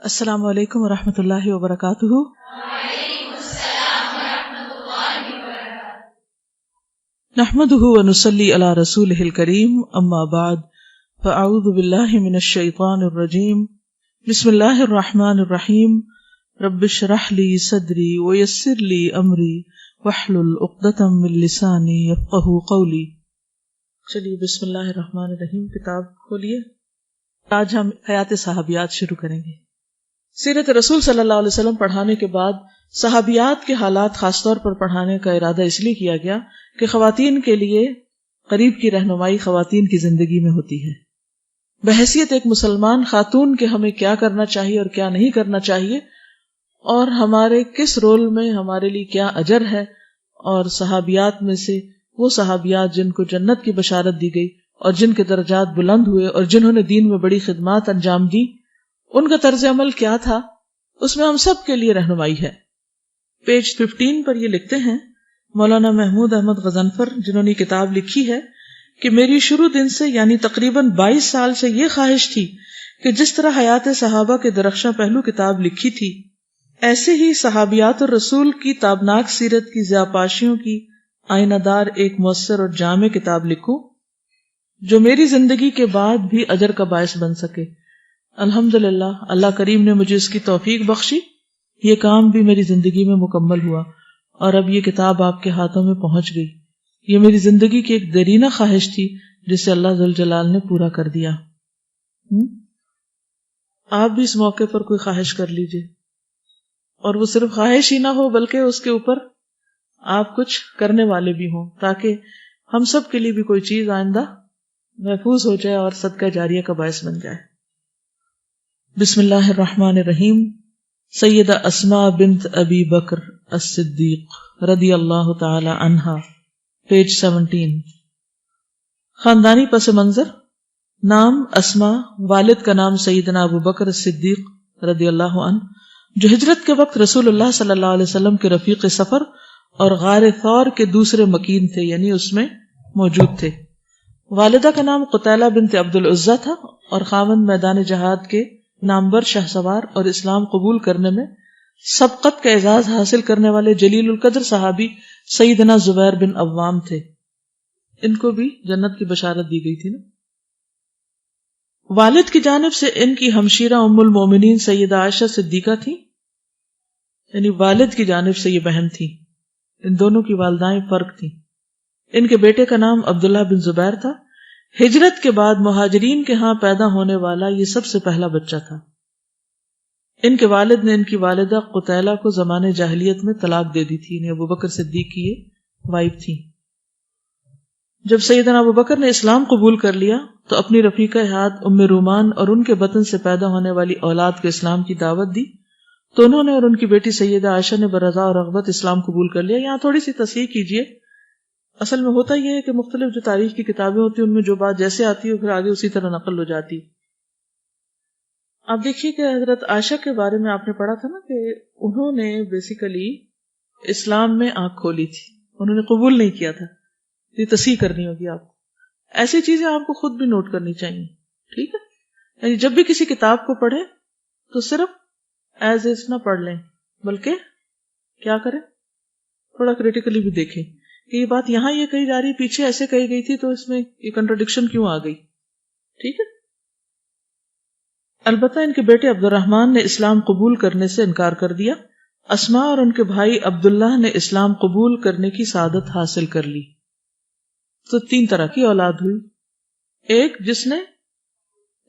السلام علیکم ورحمۃ اللہ وبرکاتہ۔ نحمده ونصلی علی رسولہ الکریم، اما بعد فاعوذ باللہ من الشیطان الرجیم، بسم اللہ الرحمن الرحیم، رب اشرح لی صدری ویسر لی امری واحلل عقدۃ من لسانی یفقہوا قولی۔ چلیے بسم اللہ الرحمن الرحیم، کتاب کھولیے۔ آج ہم حیات صحابیات شروع کریں گے۔ سیرت رسول صلی اللہ علیہ وسلم پڑھانے کے بعد صحابیات کے حالات خاص طور پر پڑھانے کا ارادہ اس لیے کیا گیا کہ خواتین کے لیے قریب کی رہنمائی خواتین کی زندگی میں ہوتی ہے۔ بحیثیت ایک مسلمان خاتون کے ہمیں کیا کرنا چاہیے اور کیا نہیں کرنا چاہیے، اور ہمارے کس رول میں ہمارے لیے کیا اجر ہے، اور صحابیات میں سے وہ صحابیات جن کو جنت کی بشارت دی گئی اور جن کے درجات بلند ہوئے اور جنہوں نے دین میں بڑی خدمات انجام دی، ان کا طرز عمل کیا تھا، اس میں ہم سب کے لیے رہنمائی ہے۔ پیج 15 پر یہ لکھتے ہیں مولانا محمود احمد غضنفر، جنہوں نے کتاب لکھی ہے کہ میری شروع دن سے یعنی تقریباً 22 سال سے یہ خواہش تھی کہ جس طرح حیات صحابہ کے درخشاں پہلو کتاب لکھی تھی، ایسے ہی صحابیات الرسول کی تابناک سیرت کی ضیاءپاشیوں کی آئینہ دار ایک مؤثر اور جامع کتاب لکھوں جو میری زندگی کے بعد بھی اجر کا باعث بن سکے۔ الحمدللہ، اللہ کریم نے مجھے اس کی توفیق بخشی، یہ کام بھی میری زندگی میں مکمل ہوا اور اب یہ کتاب آپ کے ہاتھوں میں پہنچ گئی۔ یہ میری زندگی کی ایک دیرینہ خواہش تھی جسے اللہ ذوالجلال نے پورا کر دیا۔ آپ بھی اس موقع پر کوئی خواہش کر لیجئے، اور وہ صرف خواہش ہی نہ ہو بلکہ اس کے اوپر آپ کچھ کرنے والے بھی ہوں، تاکہ ہم سب کے لیے بھی کوئی چیز آئندہ محفوظ ہو جائے اور صدقہ جاریہ کا باعث بن جائے۔ بسم اللہ الرحمن الرحیم۔ سیدہ اسماء بنت ابی بکر الصدیق رضی اللہ تعالی عنہا، پیج 17۔ خاندانی پس منظر: نام اسماء، والد کا نام سیدنا ابو بکر الصدیق رضی اللہ عنہ، جو ہجرت کے وقت رسول اللہ صلی اللہ علیہ وسلم کے رفیق سفر اور غار ثور کے دوسرے مکین تھے، یعنی اس میں موجود تھے۔ والدہ کا نام قتیلہ بنت عبد العزیٰ تھا اور خاوند میدان جہاد کے نامور شاہ سوار اور اسلام قبول کرنے میں سبقت کا اعزاز حاصل کرنے والے جلیل القدر صحابی سیدنا زبیر بن عوام تھے۔ ان کو بھی جنت کی بشارت دی گئی تھی نا۔ والد کی جانب سے ان کی ہمشیرہ ام المومنین سیدہ عائشہ صدیقہ تھی، یعنی والد کی جانب سے یہ بہن تھی۔ ان دونوں کی والدائیں فرق تھیں۔ ان کے بیٹے کا نام عبداللہ بن زبیر تھا۔ ہجرت کے بعد مہاجرین کے ہاں پیدا ہونے والا یہ سب سے پہلا بچہ تھا۔ ان کے والد نے ان کی والدہ قتیلہ کو زمانے جاہلیت میں طلاق دے دی تھی، یعنی ابو بکر صدیق کی یہ وائف تھی۔ جب سیدنا ابو بکر نے اسلام قبول کر لیا تو اپنی رفیقہ حیات ام رومان اور ان کے بطن سے پیدا ہونے والی اولاد کو اسلام کی دعوت دی، تو انہوں نے اور ان کی بیٹی سیدہ عائشہ نے برضا اور رغبت اسلام قبول کر لیا۔ یہاں تھوڑی سی تصحیح کیجیے، اصل میں ہوتا یہ ہے کہ مختلف جو تاریخ کی کتابیں ہوتی ہیں ان میں جو بات جیسے آتی ہے پھر آگے اسی طرح نقل ہو جاتی۔ آپ دیکھیے کہ حضرت عائشہ کے بارے میں آپ نے پڑھا تھا نا کہ انہوں نے بیسیکلی اسلام میں آنکھ کھولی تھی، انہوں نے قبول نہیں کیا تھا۔ یہ تصحیح کرنی ہوگی آپ کو، ایسی چیزیں آپ کو خود بھی نوٹ کرنی چاہیے، ٹھیک ہے؟ یعنی جب بھی کسی کتاب کو پڑھیں تو صرف ایز از نہ پڑھ لیں، بلکہ کیا کریں، تھوڑا کریٹیکلی بھی دیکھیں کہ یہ بات یہاں یہ کہی جا رہی، پیچھے ایسے کہی گئی تھی، تو اس میں یہ کنٹراڈکشن کیوں آ گئی، ٹھیک ہے؟ البتہ ان کے بیٹے عبد الرحمن نے اسلام قبول کرنے سے انکار کر دیا۔ اسماء اور ان کے بھائی عبداللہ نے اسلام قبول کرنے کی سعادت حاصل کر لی۔ تو 3 طرح کی اولاد ہوئی۔ ایک جس نے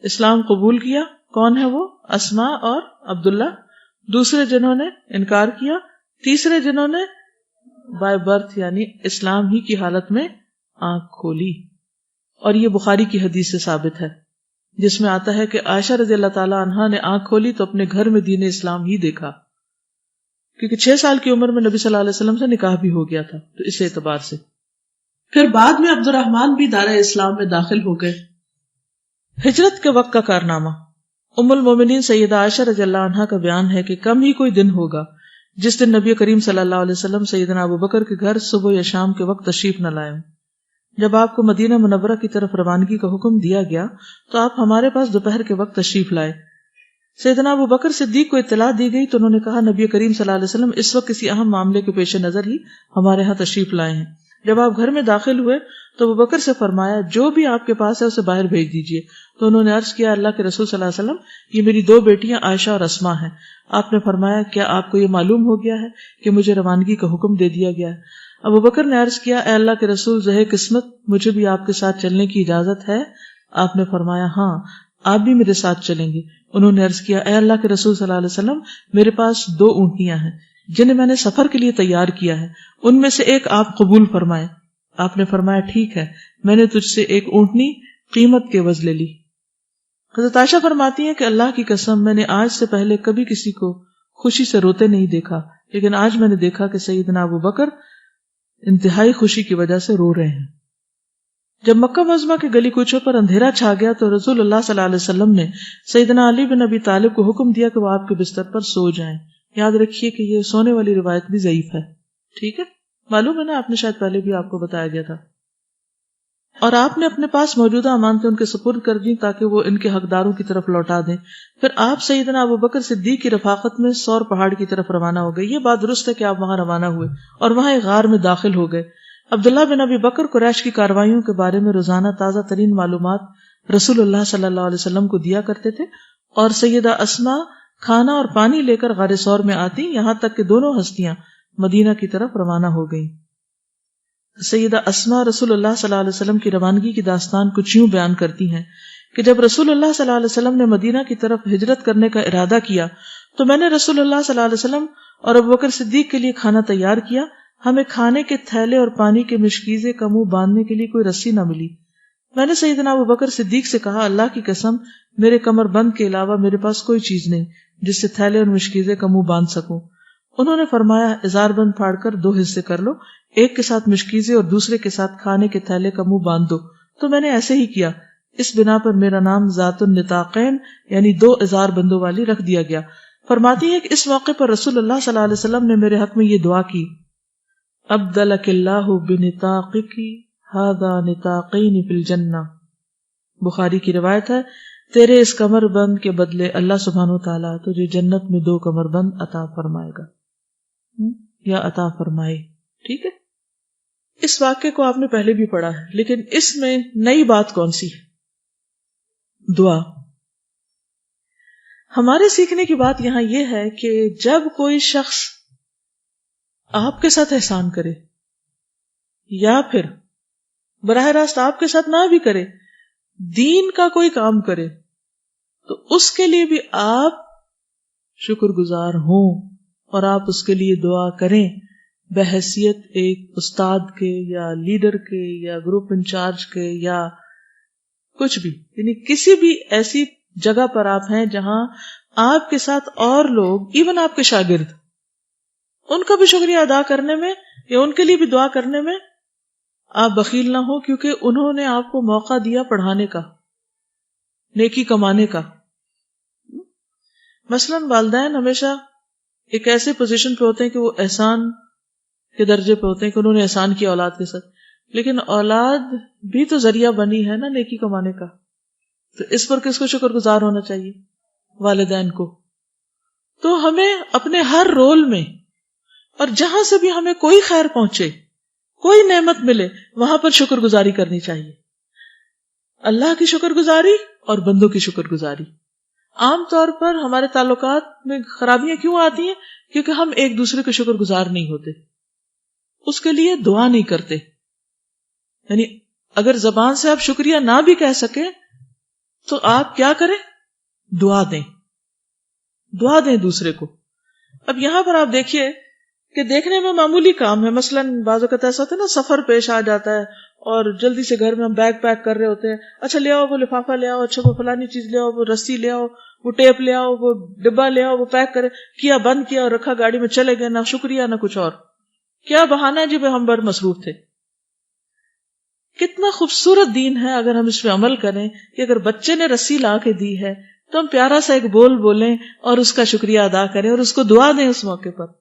اسلام قبول کیا، کون ہے وہ؟ اسماء اور عبداللہ۔ دوسرے جنہوں نے انکار کیا۔ تیسرے جنہوں نے بائی برتھ یعنی اسلام ہی کی حالت میں آنکھ کھولی۔ اور یہ بخاری کی حدیث سے ثابت ہے جس میں آتا ہے کہ عائشہ رضی اللہ تعالی عنہا نے آنکھ کھولی تو اپنے گھر میں دین اسلام ہی دیکھا، کیونکہ 6 سال کی عمر میں نبی صلی اللہ علیہ وسلم سے نکاح بھی ہو گیا تھا، تو اس اعتبار سے پھر بعد میں عبد الرحمن بھی دار اسلام میں داخل ہو گئے۔ ہجرت کے وقت کا کارنامہ: ام المومنین سیدہ عائشہ رضی اللہ عنہا کا بیان ہے کہ کم ہی کوئی دن ہوگا جس دن نبی کریم صلی اللہ علیہ وسلم سیدنا ابو بکر کے گھر صبح یا شام کے وقت تشریف نہ لائے۔ جب آپ کو مدینہ منورہ کی طرف روانگی کا حکم دیا گیا تو آپ ہمارے پاس دوپہر کے وقت تشریف لائے۔ سیدنا ابو بکر صدیق کو اطلاع دی گئی تو انہوں نے کہا نبی کریم صلی اللہ علیہ وسلم اس وقت کسی اہم معاملے کے پیش نظر ہی ہمارے ہاں تشریف لائے ہیں. جب آپ گھر میں داخل ہوئے تو ابو بکر سے فرمایا جو بھی آپ کے پاس ہے اسے باہر بھیج دیجیے. تو انہوں نے عرض کیا اللہ کے رسول صلی اللہ علیہ وسلم یہ میری 2 بیٹیاں عائشہ اور اسماء ہیں. آپ نے فرمایا کیا آپ کو یہ معلوم ہو گیا ہے کہ مجھے روانگی کا حکم دے دیا گیا ہے؟ ابو بکر نے عرض کیا اے اللہ کے رسول زہے قسمت مجھے بھی آپ کے ساتھ چلنے کی اجازت ہے؟ آپ نے فرمایا ہاں آپ بھی میرے ساتھ چلیں گے. انہوں نے عرض کیا اے اللہ کے رسول صلی اللہ علیہ وسلم میرے پاس 2 اونٹنیاں ہیں جنہیں میں نے سفر کے لیے تیار کیا ہے, ان میں سے ایک آپ قبول فرمائیں. آپ نے فرمایا ٹھیک ہے, میں نے تجھ سے ایک اونٹنی قیمت کے عوض لے لی. حضرت عائشہ فرماتی ہیں کہ اللہ کی قسم میں نے آج سے پہلے کبھی کسی کو خوشی سے روتے نہیں دیکھا, لیکن آج میں نے دیکھا کہ سیدنا ابو بکر انتہائی خوشی کی وجہ سے رو رہے ہیں. جب مکہ معظمہ کے گلی کوچوں پر اندھیرا چھا گیا تو رسول اللہ صلی اللہ علیہ وسلم نے سیدنا علی بن ابی طالب کو حکم دیا کہ وہ آپ کے بستر پر سو جائیں. یاد رکھیے کہ یہ سونے والی روایت بھی ضعیف ہے, ٹھیک ہے, معلوم ہے نا, آپ نے شاید پہلے بھی آپ کو بتایا گیا تھا. اور آپ نے اپنے پاس موجودہ امانتیں ان کے سپرد کر دیں تاکہ وہ ان کے حقداروں کی طرف لوٹا دیں. پھر آپ سیدنا ابو بکر صدیق کی رفاقت میں سور پہاڑ کی طرف روانہ ہو گئے. یہ بات درست ہے کہ آپ وہاں روانہ ہوئے اور وہاں ایک غار میں داخل ہو گئے. عبداللہ بن ابی بکر قریش کی کارروائیوں کے بارے میں روزانہ تازہ ترین معلومات رسول اللہ صلی اللہ علیہ وسلم کو دیا کرتے تھے, اور سیدہ اسماء کھانا اور پانی لے کر غار سور میں آتی, یہاں تک کہ دونوں ہستیاں مدینہ کی طرف روانہ ہو گئیں. سیدہ اسماء رسول اللہ صلی اللہ علیہ وسلم کی روانگی کی داستان کچھ یوں بیان کرتی ہیں کہ جب رسول اللہ صلی اللہ علیہ وسلم نے مدینہ کی طرف ہجرت کرنے کا ارادہ کیا تو میں نے رسول اللہ صلی اللہ علیہ وسلم اور ابو بکر صدیق کے لیے کھانا تیار کیا. ہمیں کھانے کے تھیلے اور پانی کے مشکیزے کا منہ باندھنے کے لیے کوئی رسی نہ ملی. میں نے سیدنا ابو بکر صدیق سے کہا اللہ کی قسم میرے کمر بند کے علاوہ میرے پاس کوئی چیز نہیں جس سے تھیلے اور مشکیزے کا منہ باندھ سکوں. انہوں نے فرمایا ازار بند پھاڑ کر 2 حصے کر لو, ایک کے ساتھ مشکیزے اور دوسرے کے ساتھ کھانے کے تھیلے کا منہ باندھ دو. تو میں نے ایسے ہی کیا. اس بنا پر میرا نام ذات النطاقین یعنی 2 ازار بندوں والی رکھ دیا گیا. فرماتی ہے کہ اس موقع پر رسول اللہ صلی اللہ علیہ وسلم نے میرے حق میں یہ دعا کی ابدلک اللہ بنطاقک ھذا نطاقین فی الجنہ. بخاری کی روایت ہے تیرے اس کمر بند کے بدلے اللہ سبحانہ وتعالیٰ تجھے جنت میں 2 کمر بند عطا فرمائے گا یا عطا فرمائے. ٹھیک ہے, اس واقعے کو آپ نے پہلے بھی پڑھا ہے, لیکن اس میں نئی بات کون سی ہے؟ دعا. ہمارے سیکھنے کی بات یہاں یہ ہے کہ جب کوئی شخص آپ کے ساتھ احسان کرے یا پھر براہ راست آپ کے ساتھ نہ بھی کرے, دین کا کوئی کام کرے, تو اس کے لیے بھی آپ شکر گزار ہوں اور آپ اس کے لیے دعا کریں بحیثیت ایک استاد کے یا لیڈر کے یا گروپ انچارج کے یا کچھ بھی, یعنی کسی بھی ایسی جگہ پر آپ ہیں جہاں آپ کے ساتھ اور لوگ ایون آپ کے شاگرد, ان کا بھی شکریہ ادا کرنے میں یا ان کے لیے بھی دعا کرنے میں آپ بخیل نہ ہو, کیونکہ انہوں نے آپ کو موقع دیا پڑھانے کا, نیکی کمانے کا. مثلاً والدین ہمیشہ ایک ایسے پوزیشن پہ ہوتے ہیں کہ وہ احسان کے درجے پہ ہوتے ہیں کہ انہوں نے احسان کیا اولاد کے ساتھ, لیکن اولاد بھی تو ذریعہ بنی ہے نا نیکی کمانے کا. تو اس پر کس کو شکر گزار ہونا چاہیے؟ والدین کو. تو ہمیں اپنے ہر رول میں اور جہاں سے بھی ہمیں کوئی خیر پہنچے, کوئی نعمت ملے, وہاں پر شکر گزاری کرنی چاہیے. اللہ کی شکر گزاری اور بندوں کی شکر گزاری. عام طور پر ہمارے تعلقات میں خرابیاں کیوں آتی ہیں؟ کیونکہ ہم ایک دوسرے کے شکر گزار نہیں ہوتے, اس کے لیے دعا نہیں کرتے. یعنی اگر زبان سے آپ شکریہ نہ بھی کہہ سکیں تو آپ کیا کریں؟ دعا دیں, دعا دیں دوسرے کو. اب یہاں پر آپ دیکھیے کہ دیکھنے میں معمولی کام ہے, مثلاً بعض اوقات ایسا ہوتا ہے نا سفر پیش آ جاتا ہے اور جلدی سے گھر میں ہم بیگ پیک کر رہے ہوتے ہیں, اچھا لے آؤ وہ لفافہ لے آؤ, اچھا وہ فلانی چیز لے آؤ, وہ رسی لے آؤ, وہ ٹیپ لے آؤ, وہ ڈبہ لے آؤ, وہ پیک کرے کیا, بند کیا اور رکھا, گاڑی میں چلے گئے, نہ شکریہ نہ کچھ اور. کیا بہانہ ہے جی ہم بڑے مصروف تھے. کتنا خوبصورت دین ہے اگر ہم اس پہ عمل کریں کہ اگر بچے نے رسی لا کے دی ہے تو ہم پیارا سا ایک بول بولیں اور اس کا شکریہ ادا کریں اور اس کو دعا دیں اس موقع پر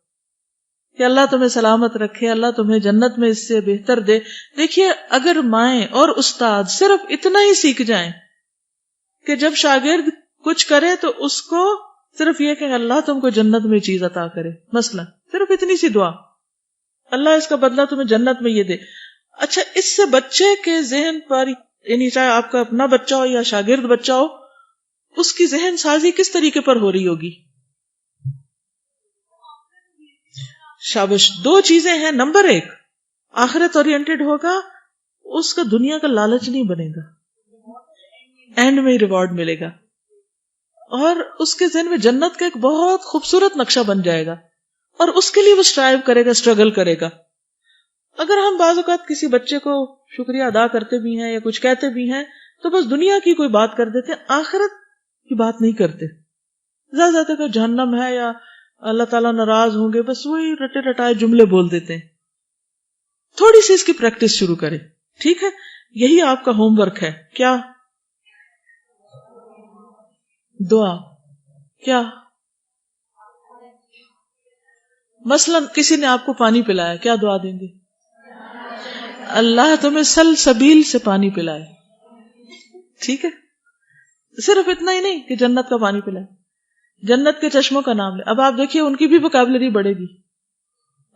کہ اللہ تمہیں سلامت رکھے, اللہ تمہیں جنت میں اس سے بہتر دے. دیکھیے اگر مائیں اور استاد صرف اتنا ہی سیکھ جائیں کہ جب شاگرد کچھ کرے تو اس کو صرف یہ کہ اللہ تم کو جنت میں چیز عطا کرے، مثلا صرف اتنی سی دعا، اللہ اس کا بدلہ تمہیں جنت میں یہ دے. اچھا، اس سے بچے کے ذہن پر، یعنی چاہے آپ کا اپنا بچہ ہو یا شاگرد بچہ ہو، اس کی ذہن سازی کس طریقے پر ہو رہی ہوگی؟ شابش، دو چیزیں ہیں. نمبر ایک، آخرت اورینٹڈ ہوگا، اس کا دنیا کا لالچ نہیں بنے گا، اینڈ میں ریوارڈ ملے گا، اور اس کے ذہن میں جنت کا ایک بہت خوبصورت نقشہ بن جائے گا، اور اس کے لیے وہ اسٹرائیو کرے گا، اسٹرگل کرے گا. اگر ہم بعض اوقات کسی بچے کو شکریہ ادا کرتے بھی ہیں یا کچھ کہتے بھی ہیں تو بس دنیا کی کوئی بات کر دیتے ہیں، آخرت کی بات نہیں کرتے. زیادہ زیادہ کہ جہنم ہے یا اللہ تعالیٰ ناراض ہوں گے، بس وہی رٹے رٹائے جملے بول دیتے ہیں. تھوڑی سی اس کی پریکٹس شروع کرے، ٹھیک ہے؟ یہی آپ کا ہوم ورک ہے. کیا؟ دعا. کیا؟ مثلا کسی نے آپ کو پانی پلایا، کیا دعا دیں گے؟ اللہ تمہیں سلسبیل سے پانی پلائے. ٹھیک ہے؟ صرف اتنا ہی نہیں کہ جنت کا پانی پلائے، جنت کے چشموں کا نام لے. اب آپ دیکھیے ان کی بھی وکیبلری بڑھے گی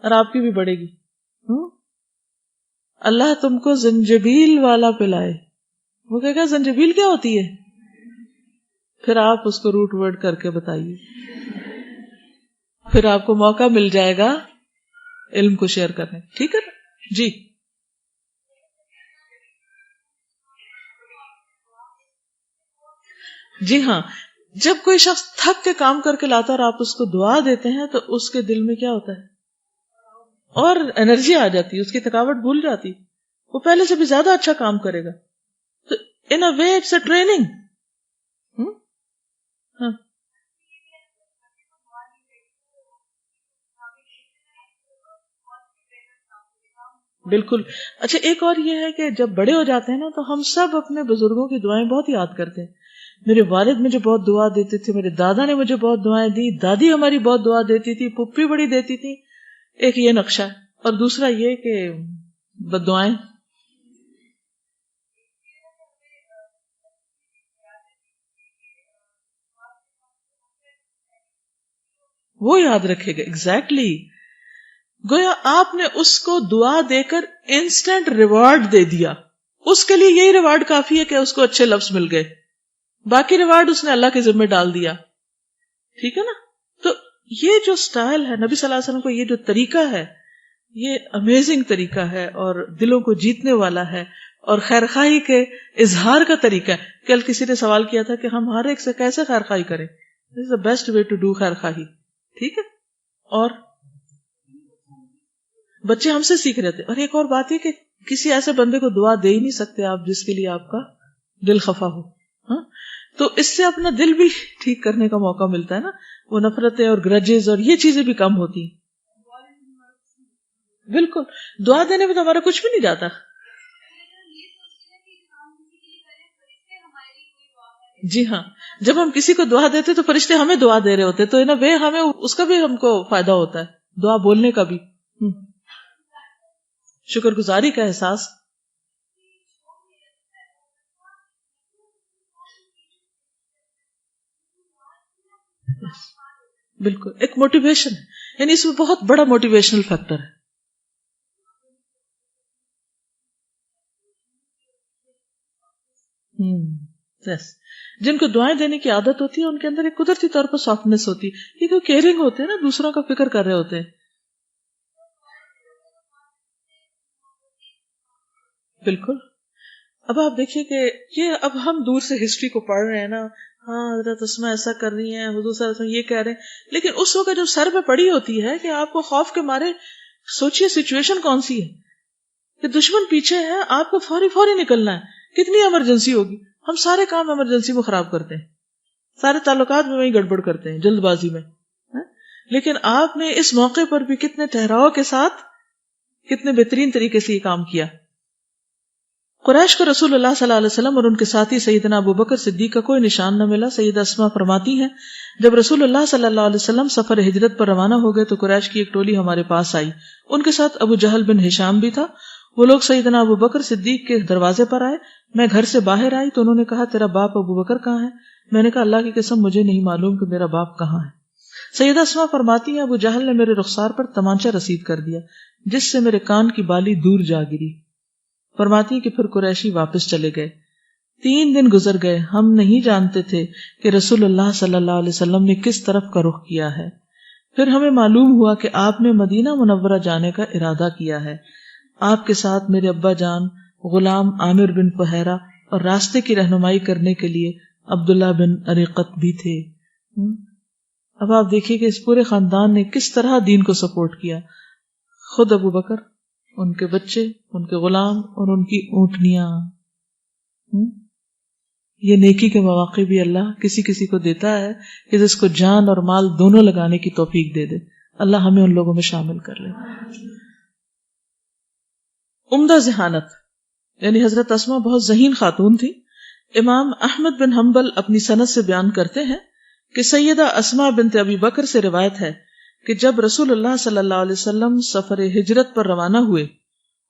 اور آپ کی بھی بڑھے گی. اللہ تم کو زنجبیل والا پلائے. وہ کہے گا زنجبیل کیا ہوتی ہے؟ پھر آپ اس کو روٹ ورڈ کر کے بتائیے، پھر آپ کو موقع مل جائے گا علم کو شیئر کرنے. ٹھیک ہے نا جی؟ جی ہاں، جب کوئی شخص تھک کے کام کر کے لاتا ہے اور آپ اس کو دعا دیتے ہیں تو اس کے دل میں کیا ہوتا ہے؟ اور انرجی آ جاتی ہے، اس کی تھکاوٹ بھول جاتی، وہ پہلے سے بھی زیادہ اچھا کام کرے گا. تو ان اے وے اٹس اے ٹریننگ. ہاں بالکل. اچھا، ایک اور یہ ہے کہ جب بڑے ہو جاتے ہیں نا تو ہم سب اپنے بزرگوں کی دعائیں بہت یاد کرتے ہیں. میرے والد مجھے بہت دعا دیتے تھے، میرے دادا نے مجھے بہت دعائیں دی، دادی ہماری بہت دعا دیتی تھی، پھپھی بڑی دیتی تھی. ایک یہ نقشہ ہے. اور دوسرا یہ کہ بددعائیں. وہ یاد رکھے گا. ایگزیکٹلی. گویا آپ نے اس کو دعا دے کر انسٹنٹ ریوارڈ دے دیا. اس کے لیے یہی ریوارڈ کافی ہے کہ اس کو اچھے لفظ مل گئے، باقی ریوارڈ اس نے اللہ کے ذمہ ڈال دیا. ٹھیک ہے نا؟ تو یہ جو سٹائل ہے نبی صلی اللہ علیہ وسلم کو، یہ جو طریقہ ہے، یہ امیزنگ طریقہ ہے اور دلوں کو جیتنے والا ہے اور خیرخواہی کے اظہار کا طریقہ ہے. کل کسی نے سوال کیا تھا کہ ہم ہر ایک سے کیسے خیرخواہی کریں. This is the best way to do خیرخواہی. ٹھیک ہے؟ اور بچے ہم سے سیکھ رہے تھے. اور ایک اور بات ہے کہ کسی ایسے بندے کو دعا دے ہی نہیں سکتے آپ جس کے لیے آپ کا دل خفا ہو. ہاں، تو اس سے اپنا دل بھی ٹھیک کرنے کا موقع ملتا ہے نا. وہ نفرتیں اور گرجز اور یہ چیزیں بھی کم ہوتی ہیں. بالکل. دعا دینے میں تو ہمارا کچھ بھی نہیں جاتا. جی ہاں، جب ہم کسی کو دعا دیتے تو فرشتے ہمیں دعا دے رہے ہوتے، تو ان وے ہمیں اس کا بھی ہم کو فائدہ ہوتا ہے، دعا بولنے کا بھی. شکر گزاری کا احساس. بالکل ایک موٹیویشن ہے، یعنی اس میں بہت بڑا موٹیویشنل فیکٹر ہے. yes. جن کو دعائیں دینے کی عادت ہوتی ہے ان کے اندر ایک قدرتی طور پر سافٹنس ہوتی ہے، کیونکہ وہ کیئرنگ ہوتے ہیں نا، دوسروں کا فکر کر رہے ہوتے ہیں. بالکل. اب آپ دیکھیے کہ یہ اب ہم دور سے ہسٹری کو پڑھ رہے ہیں نا، ہاں حضرت اسماء ایسا کر رہی ہیں، حضور صلی اللہ علیہ وسلم یہ کہہ رہے ہیں، لیکن اس وقت جو سر پہ پڑی ہوتی ہے کہ آپ کو خوف کے مارے سوچئے سچویشن کون سی ہے کہ دشمن پیچھے ہے، آپ کو فوری نکلنا ہے، کتنی ایمرجنسی ہوگی. ہم سارے کام ایمرجنسی میں خراب کرتے ہیں، سارے تعلقات میں وہی گڑبڑ کرتے ہیں جلد بازی میں. لیکن آپ نے اس موقع پر بھی کتنے ٹھہراؤ کے ساتھ، کتنے بہترین طریقے سے یہ کام کیا. قریش کو رسول اللہ صلی اللہ علیہ وسلم اور ان کے ساتھی سیدنا ابو بکر صدیق کا کوئی نشان نہ ملا. سیدہ اسماء فرماتی ہیں جب رسول اللہ صلی اللہ علیہ وسلم سفر ہجرت پر روانہ ہو گئے تو قریش کی ایک ٹولی ہمارے پاس آئی. ان کے ساتھ ابو جہل بن ہشام بھی تھا. وہ لوگ سیدنا ابو بکر صدیق کے دروازے پر آئے، میں گھر سے باہر آئی تو انہوں نے کہا تیرا باپ ابو بکر کہاں ہے؟ میں نے کہا اللہ کی قسم مجھے نہیں معلوم کہ میرا باپ کہاں ہے۔ سیدہ اسماء فرماتی ہیں ابو جہل نے میرے رخسار پر تمانچہ رسید کر دیا جس سے میرے کان کی بالی دور جا گری۔ فرماتی ہیں کہ پھر قریشی واپس چلے گئے۔ 3 دن گزر گئے، ہم نہیں جانتے تھے کہ رسول اللہ صلی اللہ علیہ وسلم نے کس طرف کا رخ کیا ہے۔ پھر ہمیں معلوم ہوا کہ آپ نے مدینہ منورہ جانے کا ارادہ کیا ہے۔ آپ کے ساتھ میرے ابا جان، غلام عامر بن فہیرہ اور راستے کی رہنمائی کرنے کے لیے عبداللہ بن اریقت بھی تھے۔ اب آپ دیکھیے کہ اس پورے خاندان نے کس طرح دین کو سپورٹ کیا، خود ابو بکر، ان کے بچے، ان کے غلام اور ان کی اونٹنیاں۔ یہ نیکی کے مواقع بھی اللہ کسی کسی کو دیتا ہے کہ جس کو جان اور مال دونوں لگانے کی توفیق دے دے۔ اللہ ہمیں ان لوگوں میں شامل کر لے۔ عمدہ ذہانت، یعنی حضرت اسماء بہت ذہین خاتون تھی۔ امام احمد بن حنبل اپنی سند سے بیان کرتے ہیں کہ سیدہ اسماء بنت ابی بکر سے روایت ہے کہ جب رسول اللہ صلی اللہ علیہ وسلم سفر ہجرت پر روانہ ہوئے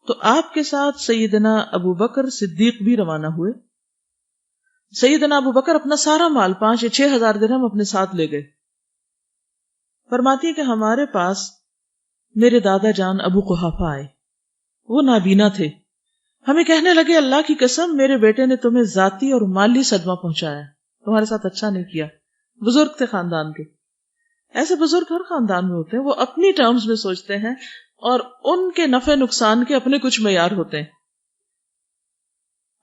تو آپ کے ساتھ سیدنا ابو بکر صدیق بھی روانہ ہوئے۔ سیدنا ابو بکر اپنا سارا مال 5 یا 6 ہزار درہم اپنے ساتھ لے گئے۔ فرماتی ہے کہ ہمارے پاس میرے دادا جان ابو قحافہ آئے، وہ نابینا تھے، ہمیں کہنے لگے اللہ کی قسم میرے بیٹے نے تمہیں ذاتی اور مالی صدمہ پہنچایا، تمہارے ساتھ اچھا نہیں کیا۔ بزرگ تھے خاندان کے، ایسے بزرگ ہر خاندان میں ہوتے ہیں، وہ اپنی ٹرمز میں سوچتے ہیں اور ان کے نفع نقصان کے اپنے کچھ معیار ہوتے ہیں۔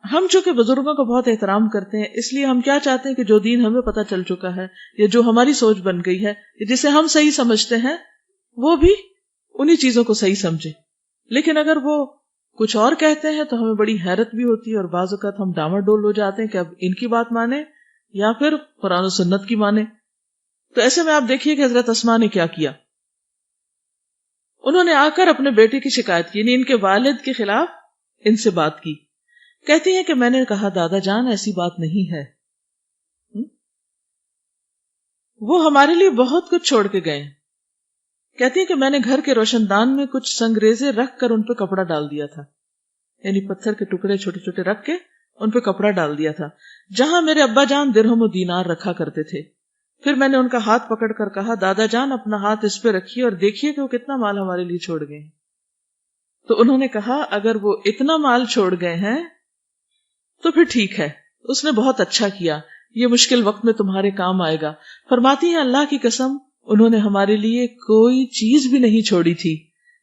ہم چونکہ بزرگوں کا بہت احترام کرتے ہیں، اس لیے ہم کیا چاہتے ہیں کہ جو دین ہمیں پتہ چل چکا ہے یا جو ہماری سوچ بن گئی ہے، جسے ہم صحیح سمجھتے ہیں، وہ بھی انہی چیزوں کو صحیح سمجھے۔ لیکن اگر وہ کچھ اور کہتے ہیں تو ہمیں بڑی حیرت بھی ہوتی ہے اور بعض اوقات ہم ڈاواڈول ہو جاتے ہیں کہ اب ان کی بات مانیں یا پھر قرآن و سنت کی مانیں۔ تو ایسے میں آپ دیکھیے کہ حضرت اسماء نے کیا کیا۔ انہوں نے آ کر اپنے بیٹے کی شکایت کی، یعنی ان کے والد کے خلاف ان سے بات کی۔ کہتی ہیں کہ میں نے کہا دادا جان ایسی بات نہیں ہے، وہ ہمارے لیے بہت کچھ چھوڑ کے گئے۔ کہتی ہیں کہ میں نے گھر کے روشن دان میں کچھ سنگریزے رکھ کر ان پہ کپڑا ڈال دیا تھا، یعنی پتھر کے ٹکڑے چھوٹے چھوٹے رکھ کے ان پہ کپڑا ڈال دیا تھا، جہاں میرے ابا جان درہم و دینار رکھا کرتے تھے۔ پھر میں نے ان کا ہاتھ پکڑ کر کہا دادا جان اپنا ہاتھ اس پہ رکھیے اور دیکھیے کہ وہ کتنا مال ہمارے لیے چھوڑ گئے ہیں۔ تو انہوں نے کہا اگر وہ اتنا مال چھوڑ گئے ہیں تو پھر ٹھیک ہے، اس نے بہت اچھا کیا، یہ مشکل وقت میں تمہارے کام آئے گا۔ فرماتی ہیں اللہ کی قسم انہوں نے ہمارے لیے کوئی چیز بھی نہیں چھوڑی تھی،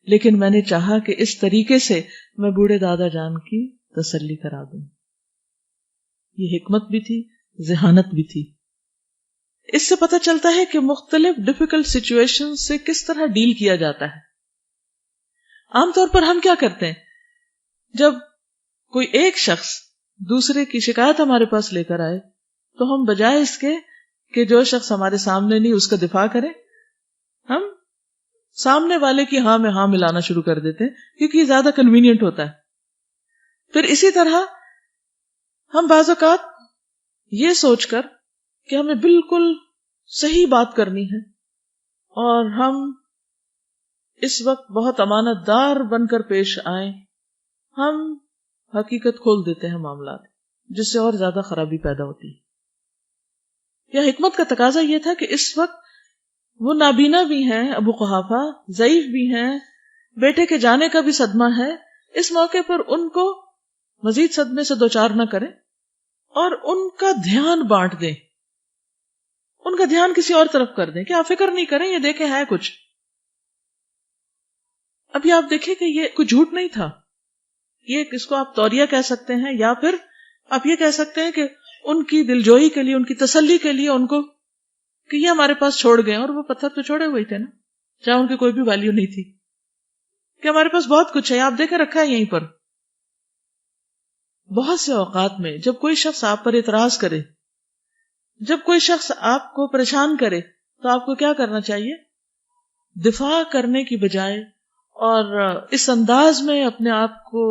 لیکن میں نے چاہا کہ اس طریقے سے میں بوڑھے دادا جان کی تسلی کرا دوں۔ یہ حکمت بھی تھی، ذہانت بھی تھی۔ اس سے پتہ چلتا ہے کہ مختلف ڈیفیکلٹ سچویشن سے کس طرح ڈیل کیا جاتا ہے۔ عام طور پر ہم کیا کرتے ہیں، جب کوئی ایک شخص دوسرے کی شکایت ہمارے پاس لے کر آئے تو ہم بجائے اس کے کہ جو شخص ہمارے سامنے نہیں اس کا دفاع کریں، ہم سامنے والے کی ہاں میں ہاں ملانا شروع کر دیتے ہیں کیونکہ یہ زیادہ کنوینئنٹ ہوتا ہے۔ پھر اسی طرح ہم بعض اوقات یہ سوچ کر کہ ہمیں بالکل صحیح بات کرنی ہے اور ہم اس وقت بہت امانت دار بن کر پیش آئیں، ہم حقیقت کھول دیتے ہیں معاملات، جس سے اور زیادہ خرابی پیدا ہوتی ہے۔ یا حکمت کا تقاضا یہ تھا کہ اس وقت وہ نابینا بھی ہیں، ابو قحافہ ضعیف بھی ہیں، بیٹے کے جانے کا بھی صدمہ ہے، اس موقع پر ان کو مزید صدمے سے دوچار نہ کریں اور ان کا دھیان بانٹ دیں، ان کا دھیان کسی اور طرف کر دیں کہ آپ فکر نہیں کریں، یہ دیکھیں ہے کچھ۔ ابھی آپ دیکھیں کہ یہ کوئی جھوٹ نہیں تھا، یہ کس کو آپ توریہ کہہ سکتے ہیں یا پھر آپ یہ کہہ سکتے ہیں کہ ان کی دلجوئی کے لیے، ان کی تسلی کے لیے ان کو کہ یہ ہمارے پاس چھوڑ گئے، اور وہ پتھر تو چھوڑے ہوئے تھے نا، جہاں ان کی کوئی بھی ویلیو نہیں تھی، کہ ہمارے پاس بہت کچھ ہے، آپ دیکھیں رکھا ہے یہیں پر۔ بہت سے اوقات میں جب کوئی شخص آپ پر اعتراض کرے، جب کوئی شخص آپ کو پریشان کرے تو آپ کو کیا کرنا چاہیے؟ دفاع کرنے کی بجائے اور اس انداز میں اپنے آپ کو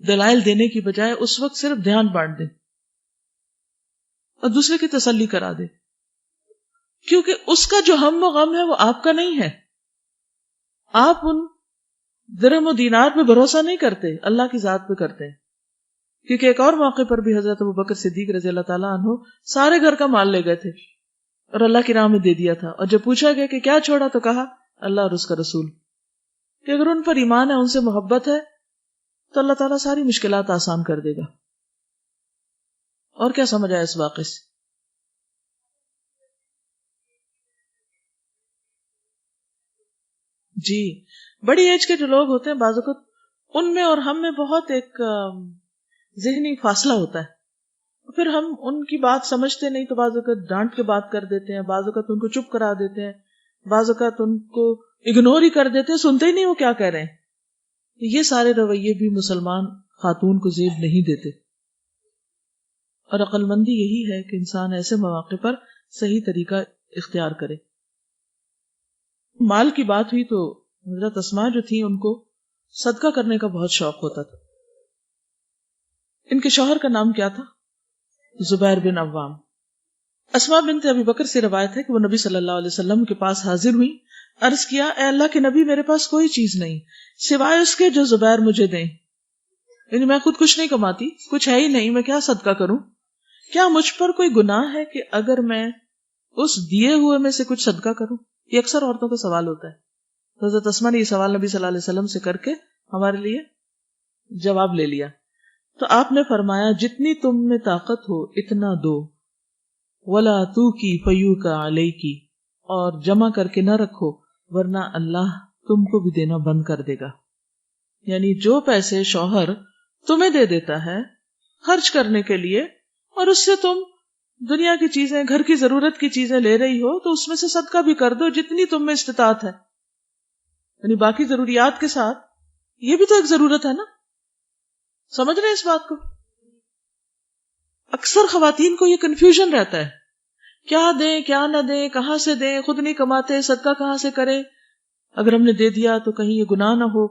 دلائل دینے کی بجائے اس وقت صرف دھیان بانٹ دیں اور دوسرے کی تسلی کرا دے، کیونکہ اس کا جو ہم و غم ہے وہ آپ کا نہیں ہے۔ آپ ان درہم و دینار پہ بھروسہ نہیں کرتے، اللہ کی ذات پہ کرتے ہیں. کیونکہ ایک اور موقع پر بھی حضرت ابوبکر صدیق رضی اللہ تعالیٰ عنہ سارے گھر کا مال لے گئے تھے اور اللہ کی راہ میں دے دیا تھا، اور جب پوچھا گیا کہ کیا چھوڑا تو کہا اللہ اور اس کا رسول. کہ اگر ان پر ایمان ہے، ان سے محبت ہے، تو اللہ تعالیٰ ساری مشکلات آسان کر دے گا. اور کیا سمجھ آیا اس واقعے سے؟ جی، بڑی ایج کے جو لوگ ہوتے ہیں بعض اوقات ان میں اور ہم میں بہت ایک ذہنی فاصلہ ہوتا ہے، پھر ہم ان کی بات سمجھتے نہیں تو بعض اوقات ڈانٹ کے بات کر دیتے ہیں، بعض اوقات ان کو چپ کرا دیتے ہیں، بعض اوقات ان کو اگنور ہی کر دیتے ہیں، سنتے ہی نہیں وہ کیا کہہ رہے ہیں. یہ سارے رویے بھی مسلمان خاتون کو زیب نہیں دیتے، اور عقل مندی یہی ہے کہ انسان ایسے مواقع پر صحیح طریقہ اختیار کرے. مال کی بات ہوئی تو حضرت اسماء جو تھی ان کو صدقہ کرنے کا بہت شوق ہوتا تھا. ان کے شوہر کا نام کیا تھا؟ زبیر بن عوام. اسماء بنت ابی بکر سے روایت ہے کہ وہ نبی صلی اللہ علیہ وسلم کے پاس حاضر ہوئی، عرض کیا اے اللہ کے نبی، میرے پاس کوئی چیز نہیں سوائے اس کے جو زبیر مجھے دیں. یعنی میں خود کچھ نہیں کماتی، کچھ ہے ہی نہیں، میں کیا صدقہ کروں؟ کیا مجھ پر کوئی گناہ ہے کہ اگر میں اس دیے ہوئے میں سے کچھ صدقہ کروں؟ یہ اکثر عورتوں کا سوال ہوتا ہے. حضرت اسماء نے یہ سوال نبی صلی اللہ علیہ وسلم سے کر کے ہمارے لیے جواب لے لیا. تو آپ نے فرمایا جتنی تم میں طاقت ہو اتنا دو، وَلَا تُوْكِي فَيُوكَ عَلَيْكِ، اور جمع کر کے نہ رکھو ورنہ اللہ تم کو بھی دینا بند کر دے گا. یعنی جو پیسے شوہر تمہیں دے دیتا ہے خرچ کرنے کے لیے، اور اس سے تم دنیا کی چیزیں، گھر کی ضرورت کی چیزیں لے رہی ہو، تو اس میں سے صدقہ بھی کر دو جتنی تم میں استطاعت ہے. یعنی باقی ضروریات کے ساتھ یہ بھی تو ایک ضرورت ہے نا. سمجھ رہے ہیں اس بات کو؟ اکثر خواتین کو یہ کنفیوژن رہتا ہے، کیا دیں کیا نہ دیں، کہاں سے دیں، خود نہیں کماتے، صدقہ کہاں سے کریں، اگر ہم نے دے دیا تو کہیں یہ گناہ نہ ہو.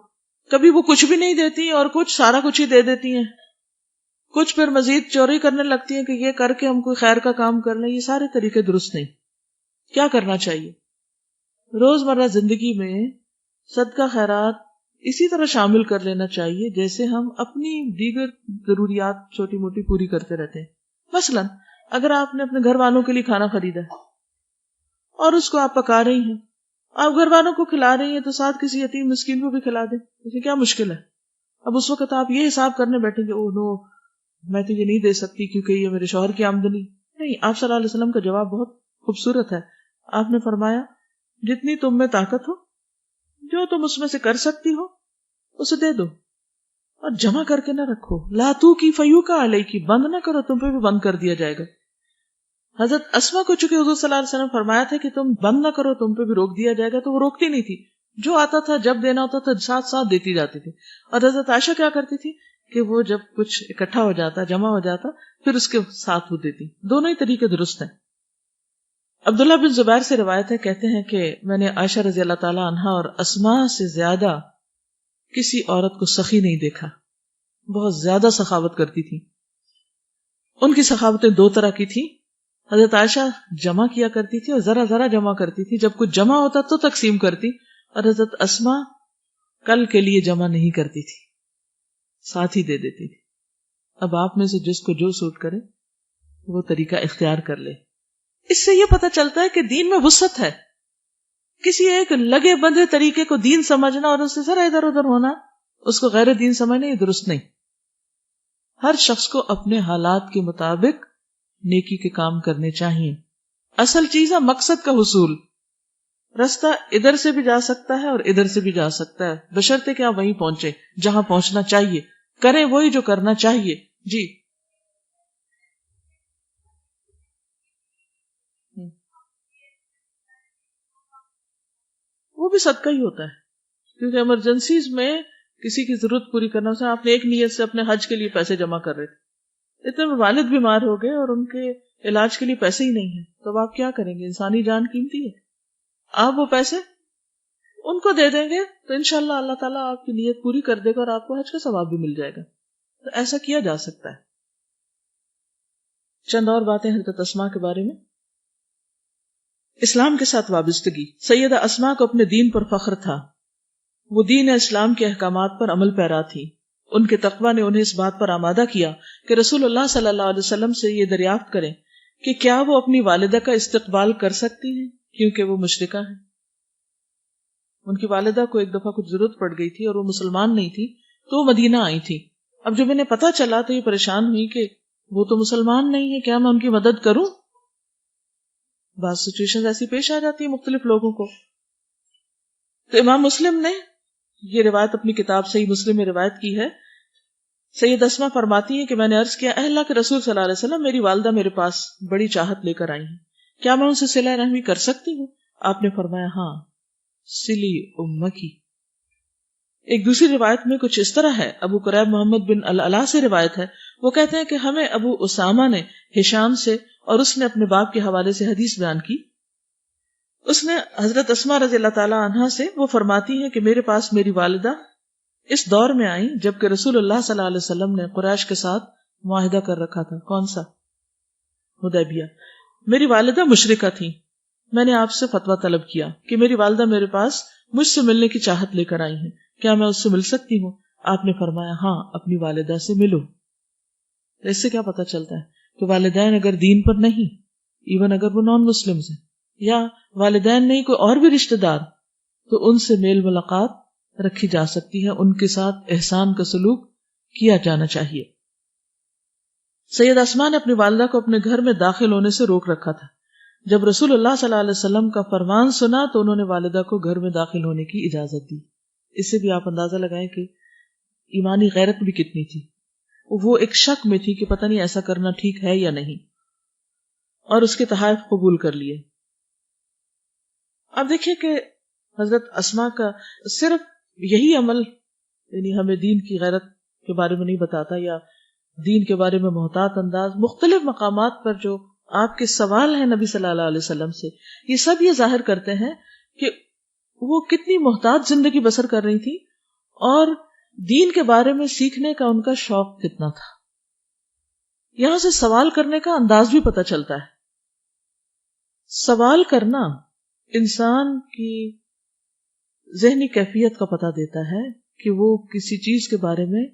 کبھی وہ کچھ بھی نہیں دیتی اور کچھ سارا کچھ ہی دے دیتی ہیں، کچھ پھر مزید چوری کرنے لگتی ہیں کہ یہ کر کے ہم کوئی خیر کا کام کر لیں. یہ سارے طریقے درست نہیں. کیا کرنا چاہیے؟ روزمرہ زندگی میں صدقہ خیرات اسی طرح شامل کر لینا چاہیے جیسے ہم اپنی دیگر ضروریات چھوٹی موٹی پوری کرتے رہتے ہیں. مثلا اگر آپ نے اپنے گھر والوں کے لیے کھانا خریدا ہے اور اس کو آپ پکا رہی ہیں، آپ گھر والوں کو کھلا رہی ہیں تو ساتھ کسی یتیم مسکین کو بھی کھلا دیں، اسے کیا مشکل ہے؟ اب اس وقت آپ یہ حساب کرنے بیٹھیں گے اوہ نو میں تو یہ نہیں دے سکتی کیونکہ یہ میرے شوہر کی آمدنی نہیں. آپ صلی اللہ علیہ وسلم کا جواب بہت خوبصورت ہے. آپ نے فرمایا جتنی تم میں طاقت ہو، جو تم اس میں سے کر سکتی ہو اسے دے دو، اور جمع کر کے نہ رکھو. لا تُوْكِي فَيُوكَ عَلَيْكِ، بند نہ کرو، تم پہ بھی بند کر دیا جائے گا. حضرت اسماء کو چونکہ حضور صلی اللہ علیہ وسلم فرمایا تھا کہ تم بند نہ کرو، تم پہ بھی روک دیا جائے گا، تو وہ روکتی نہیں تھی. جو آتا تھا جب دینا ہوتا تھا ساتھ ساتھ دیتی جاتی تھی. اور حضرت عائشہ کیا کرتی تھی کہ وہ جب کچھ اکٹھا ہو جاتا، جمع ہو جاتا، پھر اس کے ساتھ وہ دیتی. دونوں ہی طریقے درست ہیں. عبداللہ بن زبیر سے روایت ہے، کہتے ہیں کہ میں نے عائشہ رضی اللہ تعالی عنہا اور اسماء سے زیادہ کسی عورت کو سخی نہیں دیکھا. بہت زیادہ سخاوت کرتی تھی. ان کی سخاوتیں دو طرح کی تھی. حضرت عائشہ جمع کیا کرتی تھی اور ذرا ذرا جمع کرتی تھی، جب کچھ جمع ہوتا تو تقسیم کرتی. اور حضرت اسماء کل کے لیے جمع نہیں کرتی تھی، ساتھ ہی دے دیتی تھی. اب آپ میں سے جس کو جو سوٹ کرے وہ طریقہ اختیار کر لے. اس سے یہ پتہ چلتا ہے کہ دین میں وسعت ہے. کسی ایک لگے بندھے طریقے کو دین سمجھنا اور اس سے ذرا ادھر ادھر ہونا، اس کو غیر دین سمجھنا، یہ درست نہیں. ہر شخص کو اپنے حالات کے مطابق نیکی کے کام کرنے چاہیے. اصل چیز ہے مقصد کا حصول. رستہ ادھر سے بھی جا سکتا ہے اور ادھر سے بھی جا سکتا ہے، بشرطے کہ آپ وہیں پہنچے جہاں پہنچنا چاہیے، کریں وہی جو کرنا چاہیے. جی وہ بھی صدقہ ہی ہوتا ہے، کیونکہ ایمرجنسیز میں کسی کی ضرورت پوری کرنا. سے آپ نے ایک نیت سے اپنے حج کے لیے پیسے جمع کر رہے تھے، اتنے میں والد بیمار ہو گئے اور ان کے علاج کے لیے پیسے ہی نہیں ہیں، تو اب آپ کیا کریں گے؟ انسانی جان قیمتی ہے. آپ وہ پیسے ان کو دے دیں گے تو انشاءاللہ اللہ تعالیٰ آپ کی نیت پوری کر دے گا اور آپ کو حج کا ثواب بھی مل جائے گا. تو ایسا کیا جا سکتا ہے. چند اور باتیں حضرت اسماء کے بارے میں. اسلام کے ساتھ وابستگی. سیدہ اسماء کو اپنے دین پر فخر تھا. وہ دین اسلام کے احکامات پر عمل پیرا تھی. ان کے تقویٰ نے انہیں اس بات پر آمادہ کیا کہ رسول اللہ صلی اللہ علیہ وسلم سے یہ دریافت کریں کہ کیا وہ اپنی والدہ کا استقبال کر سکتی ہیں کیونکہ وہ مشرکہ ہیں. ان کی والدہ کو ایک دفعہ کچھ ضرورت پڑ گئی تھی اور وہ مسلمان نہیں تھی تو وہ مدینہ آئی تھی. اب جب انہیں پتہ چلا تو یہ پریشان ہوئی کہ وہ تو مسلمان نہیں ہے, کیا میں ان کی مدد کروں؟ بعض سچویشن ایسی پیش آ جاتی ہیں مختلف لوگوں کو. تو امام مسلم نے یہ روایت اپنی کتاب صحیح مسلم میں روایت کی ہے. سید اسما فرماتی ہے کہ میں نے عرض کیا, اے اللہ کے رسول صلی اللہ علیہ وسلم, میری والدہ میرے پاس بڑی چاہت لے کر آئی ہیں, کیا میں ان سے صلہ رحمی کر سکتی ہوں؟ آپ نے فرمایا ہاں, سلی امکی. ایک دوسری روایت میں کچھ اس طرح ہے, ابو قریب محمد بن العلا سے روایت ہے, وہ کہتے ہیں کہ ہمیں ابو اسامہ نے ہشام سے اور اس نے اپنے باپ کے حوالے سے حدیث بیان کی. اس نے حضرت اسما رضی اللہ تعالی عنہا سے, وہ فرماتی ہیں کہ میرے پاس میری والدہ اس دور میں آئی جبکہ رسول اللہ صلی اللہ علیہ وسلم نے قریش کے ساتھ معاہدہ کر رکھا تھا. کون سا؟ حدیبیہ. میری والدہ مشرکہ تھی. میں نے آپ سے فتویٰ طلب کیا کہ میری والدہ میرے پاس مجھ سے ملنے کی چاہت لے کر آئی ہیں, کیا میں اس سے مل سکتی ہوں؟ آپ نے فرمایا ہاں, اپنی والدہ سے ملو. تو اس سے کیا پتہ چلتا ہے کہ والدین اگر دین پر نہیں, ایون اگر وہ نان مسلم ہیں, یا والدین نہیں کوئی اور بھی رشتہ دار, تو ان سے میل ملاقات رکھی جا سکتی ہے, ان کے ساتھ احسان کا سلوک کیا جانا چاہیے. سید اسما نے اپنی والدہ کو اپنے گھر میں داخل ہونے سے روک رکھا تھا. جب رسول اللہ صلی اللہ علیہ وسلم کا فرمان سنا تو انہوں نے والدہ کو گھر میں داخل ہونے کی اجازت دی. اس سے بھی آپ اندازہ لگائیں کہ ایمانی غیرت بھی کتنی تھی. وہ ایک شک میں تھی کہ پتہ نہیں ایسا کرنا ٹھیک ہے یا نہیں, اور اس کے تحائف قبول کر لیے. اب دیکھیے کہ حضرت اسما کا صرف یہی عمل یعنی ہمیں دین کی غیرت کے بارے میں نہیں بتاتا, یا دین کے بارے میں محتاط انداز, مختلف مقامات پر جو آپ کے سوال ہیں نبی صلی اللہ علیہ وسلم سے, یہ سب یہ ظاہر کرتے ہیں کہ وہ کتنی محتاط زندگی بسر کر رہی تھی اور دین کے بارے میں سیکھنے کا ان کا شوق کتنا تھا. یہاں سے سوال کرنے کا انداز بھی پتہ چلتا ہے. سوال کرنا انسان کی ذہنی کیفیت کا پتہ دیتا ہے کہ وہ کسی چیز کے بارے میں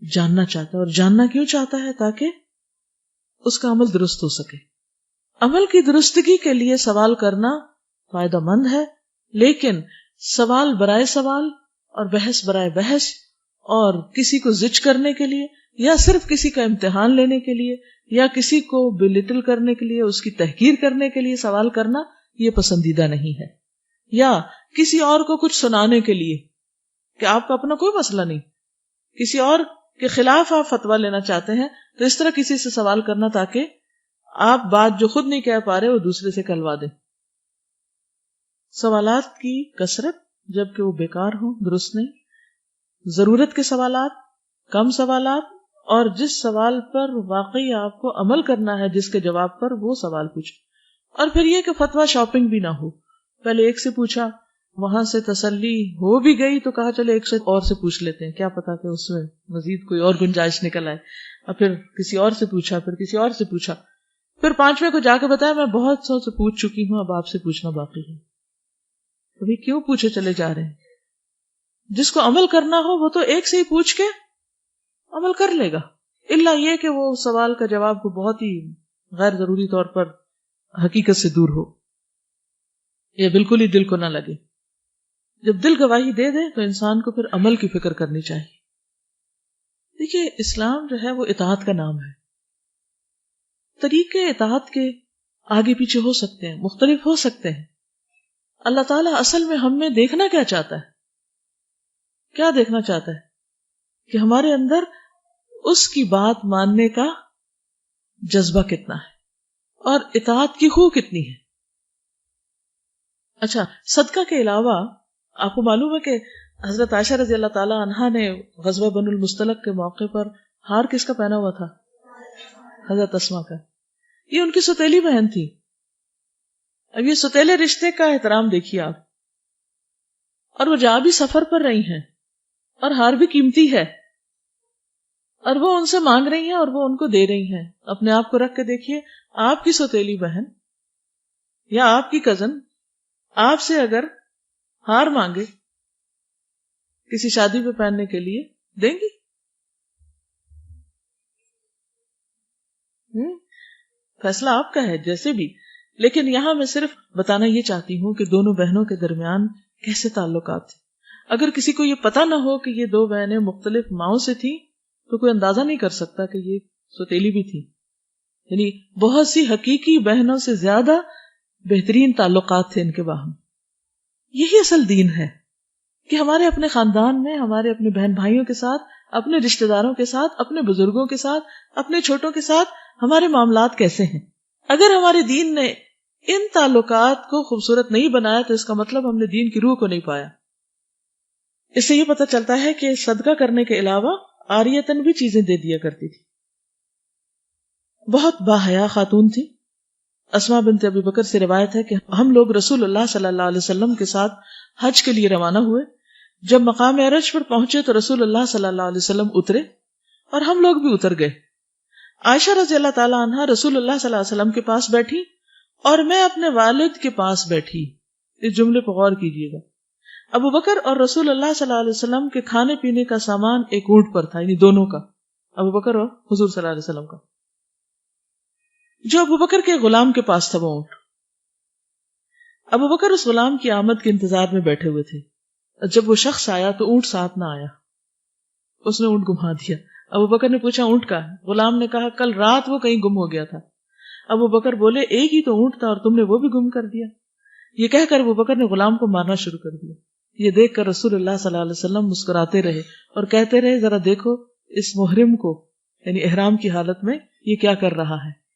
جاننا چاہتا ہے, اور جاننا کیوں چاہتا ہے؟ تاکہ اس کا عمل درست ہو سکے. عمل کی درستگی کے لیے سوال کرنا فائدہ مند ہے, لیکن سوال برائے سوال اور بحث برائے بحث اور کسی کو زج کرنے کے لیے, یا صرف کسی کا امتحان لینے کے لیے, یا کسی کو بلٹل کرنے کے لیے, اس کی تحقیر کرنے کے لیے سوال کرنا یہ پسندیدہ نہیں ہے. یا کسی اور کو کچھ سنانے کے لیے کہ آپ کا اپنا کوئی مسئلہ نہیں, کسی اور کے خلاف آپ فتویٰ لینا چاہتے ہیں, تو اس طرح کسی سے سوال کرنا تاکہ آپ بات جو خود نہیں کہہ پا رہے وہ دوسرے سے کہلوا دیں. سوالات کی کثرت جبکہ وہ بیکار ہوں, درست نہیں. ضرورت کے سوالات, کم سوالات, اور جس سوال پر واقعی آپ کو عمل کرنا ہے, جس کے جواب پر, وہ سوال پوچھیں. اور پھر یہ کہ فتویٰ شاپنگ بھی نہ ہو, پہلے ایک سے پوچھا, وہاں سے تسلی ہو بھی گئی تو کہا چلے ایک سے اور سے پوچھ لیتے ہیں, کیا پتا کہ اس میں مزید کوئی اور گنجائش نکل آئے. اور پھر کسی اور سے پوچھا, پھر کسی اور سے پوچھا, پھر پانچویں کو جا کے بتایا میں بہت سو سے پوچھ چکی ہوں, اب آپ سے پوچھنا باقی ہے. ابھی کیوں پوچھے چلے جا رہے ہیں؟ جس کو عمل کرنا ہو وہ تو ایک سے ہی پوچھ کے عمل کر لے گا, الا یہ کہ وہ سوال کا جواب کو بہت ہی غیر ضروری طور پر حقیقت سے دور ہو, یا بالکل ہی دل کو نہ لگے. جب دل گواہی دے دے تو انسان کو پھر عمل کی فکر کرنی چاہیے. دیکھیے اسلام جو ہے وہ اطاعت کا نام ہے. طریقے اطاعت کے آگے پیچھے ہو سکتے ہیں, مختلف ہو سکتے ہیں. اللہ تعالیٰ اصل میں ہم میں دیکھنا کیا چاہتا ہے؟ کیا دیکھنا چاہتا ہے کہ ہمارے اندر اس کی بات ماننے کا جذبہ کتنا ہے اور اطاعت کی خو کتنی ہے. اچھا, صدقہ کے علاوہ آپ کو معلوم ہے کہ حضرت عائشہ رضی اللہ تعالی عنہا نے غزوہ بنو المصطلق کے موقع پر ہار کس کا پہنا ہوا تھا؟ حضرت اسما کا. یہ ان کی سوتیلی بہن تھی. اب یہ سوتیلے رشتے کا احترام دیکھیے آپ, اور وہ جہاں بھی سفر پر رہی ہیں اور ہار بھی قیمتی ہے, اور وہ ان سے مانگ رہی ہیں اور وہ ان کو دے رہی ہیں. اپنے آپ کو رکھ کے دیکھیے, آپ کی سوتیلی بہن یا آپ کی کزن آپ سے اگر ہار مانگے کسی شادی پہ پہننے کے لیے دیں گی؟ فیصلہ آپ کا ہے جیسے بھی، لیکن یہاں میں صرف بتانا یہ چاہتی ہوں کہ دونوں بہنوں کے درمیان کیسے تعلقات تھے. اگر کسی کو یہ پتا نہ ہو کہ یہ دو بہنیں مختلف ماؤں سے تھیں تو کوئی اندازہ نہیں کر سکتا کہ یہ سوتیلی بھی تھی. یعنی بہت سی حقیقی بہنوں سے زیادہ بہترین تعلقات تھے ان کے باہم. یہی اصل دین ہے کہ ہمارے اپنے خاندان میں، ہمارے اپنے بہن بھائیوں کے ساتھ، اپنے رشتہ داروں کے ساتھ، اپنے بزرگوں کے ساتھ، اپنے چھوٹوں کے ساتھ ہمارے معاملات کیسے ہیں. اگر ہمارے دین نے ان تعلقات کو خوبصورت نہیں بنایا تو اس کا مطلب ہم نے دین کی روح کو نہیں پایا. اس سے یہ پتہ چلتا ہے کہ صدقہ کرنے کے علاوہ عاریتاً بھی چیزیں دے دیا کرتی تھی. بہت باحیا خاتون تھی. اسماء بنت ابی بکر سے روایت ہے کہ ہم لوگ رسول اللہ صلی اللہ علیہ وسلم کے ساتھ حج کے لیے روانہ ہوئے. جب مقام عرج پر پہنچے تو رسول اللہ صلی اللہ علیہ وسلم اترے اور ہم لوگ بھی اتر گئے. عائشہ رضی اللہ تعالی عنہا رسول اللہ صلی اللہ علیہ وسلم کے پاس بیٹھی اور میں اپنے والد کے پاس بیٹھی. اس جملے پر غور کیجیے گا. ابو بکر اور رسول اللہ صلی اللہ علیہ وسلم کے کھانے پینے کا سامان ایک اونٹ پر تھا، یعنی دونوں کا، ابو بکر اور حضور صلی اللہ علیہ وسلم کا. جو ابو بکر کے غلام کے پاس تھا وہ اونٹ. ابو بکر اس غلام کی آمد کے انتظار میں بیٹھے ہوئے تھے. جب وہ شخص آیا تو اونٹ ساتھ نہ آیا، اس نے اونٹ گھما دیا. ابو بکر نے پوچھا اونٹ کا ہے؟ غلام نے کہا کل رات وہ کہیں گم ہو گیا تھا. ابو بکر بولے ایک ہی تو اونٹ تھا اور تم نے وہ بھی گم کر دیا. یہ کہہ کر ابو بکر نے غلام کو مارنا شروع کر دیا. یہ دیکھ کر رسول اللہ صلی اللہ علیہ وسلم مسکراتے رہے اور کہتے رہے ذرا دیکھو اس محرم کو، یعنی احرام کی حالت میں یہ کیا کر رہا ہے.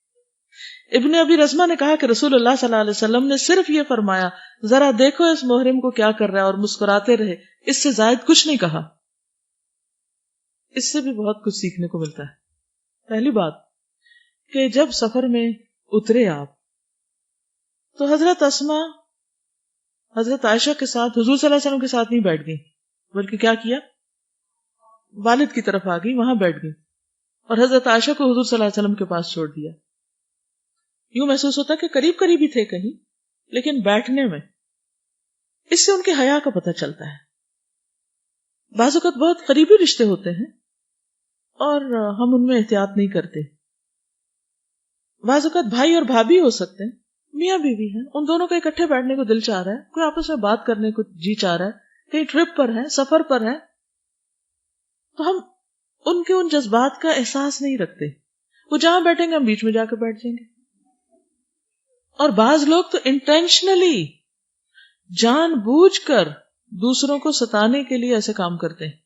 ابن ابی رزمہ نے کہا کہ رسول اللہ صلی اللہ علیہ وسلم نے صرف یہ فرمایا ذرا دیکھو اس محرم کو کیا کر رہا ہے اور مسکراتے رہے، اس سے زائد کچھ نہیں کہا. اس سے بھی بہت کچھ سیکھنے کو ملتا ہے. پہلی بات کہ جب سفر میں اترے آپ تو حضرت اسماء حضرت عائشہ کے ساتھ حضور صلی اللہ علیہ وسلم کے ساتھ نہیں بیٹھ گئی، بلکہ کیا کیا، والد کی طرف آ گئی، وہاں بیٹھ گئی اور حضرت عائشہ کو حضور صلی اللہ علیہ وسلم کے پاس چھوڑ دیا. یوں محسوس ہوتا کہ قریب قریب ہی تھے کہیں، لیکن بیٹھنے میں اس سے ان کے حیا کا پتہ چلتا ہے. بعض اوقات بہت قریبی رشتے ہوتے ہیں اور ہم ان میں احتیاط نہیں کرتے. بعض اوقات بھائی اور بھابھی ہو سکتے ہیں، میاں بیوی ہیں، ان دونوں کا اکٹھے بیٹھنے کو دل چاہ رہا ہے، کوئی آپس میں بات کرنے کو جی چاہ رہا ہے، کہیں ٹرپ پر ہے، سفر پر ہے، تو ہم ان کے ان جذبات کا احساس نہیں رکھتے. وہ جہاں بیٹھیں گے ہم بیچ میں جا کے بیٹھ جائیں گے. اور بعض لوگ تو انٹینشنلی جان بوجھ کر دوسروں کو ستانے کے لیے ایسے کام کرتے ہیں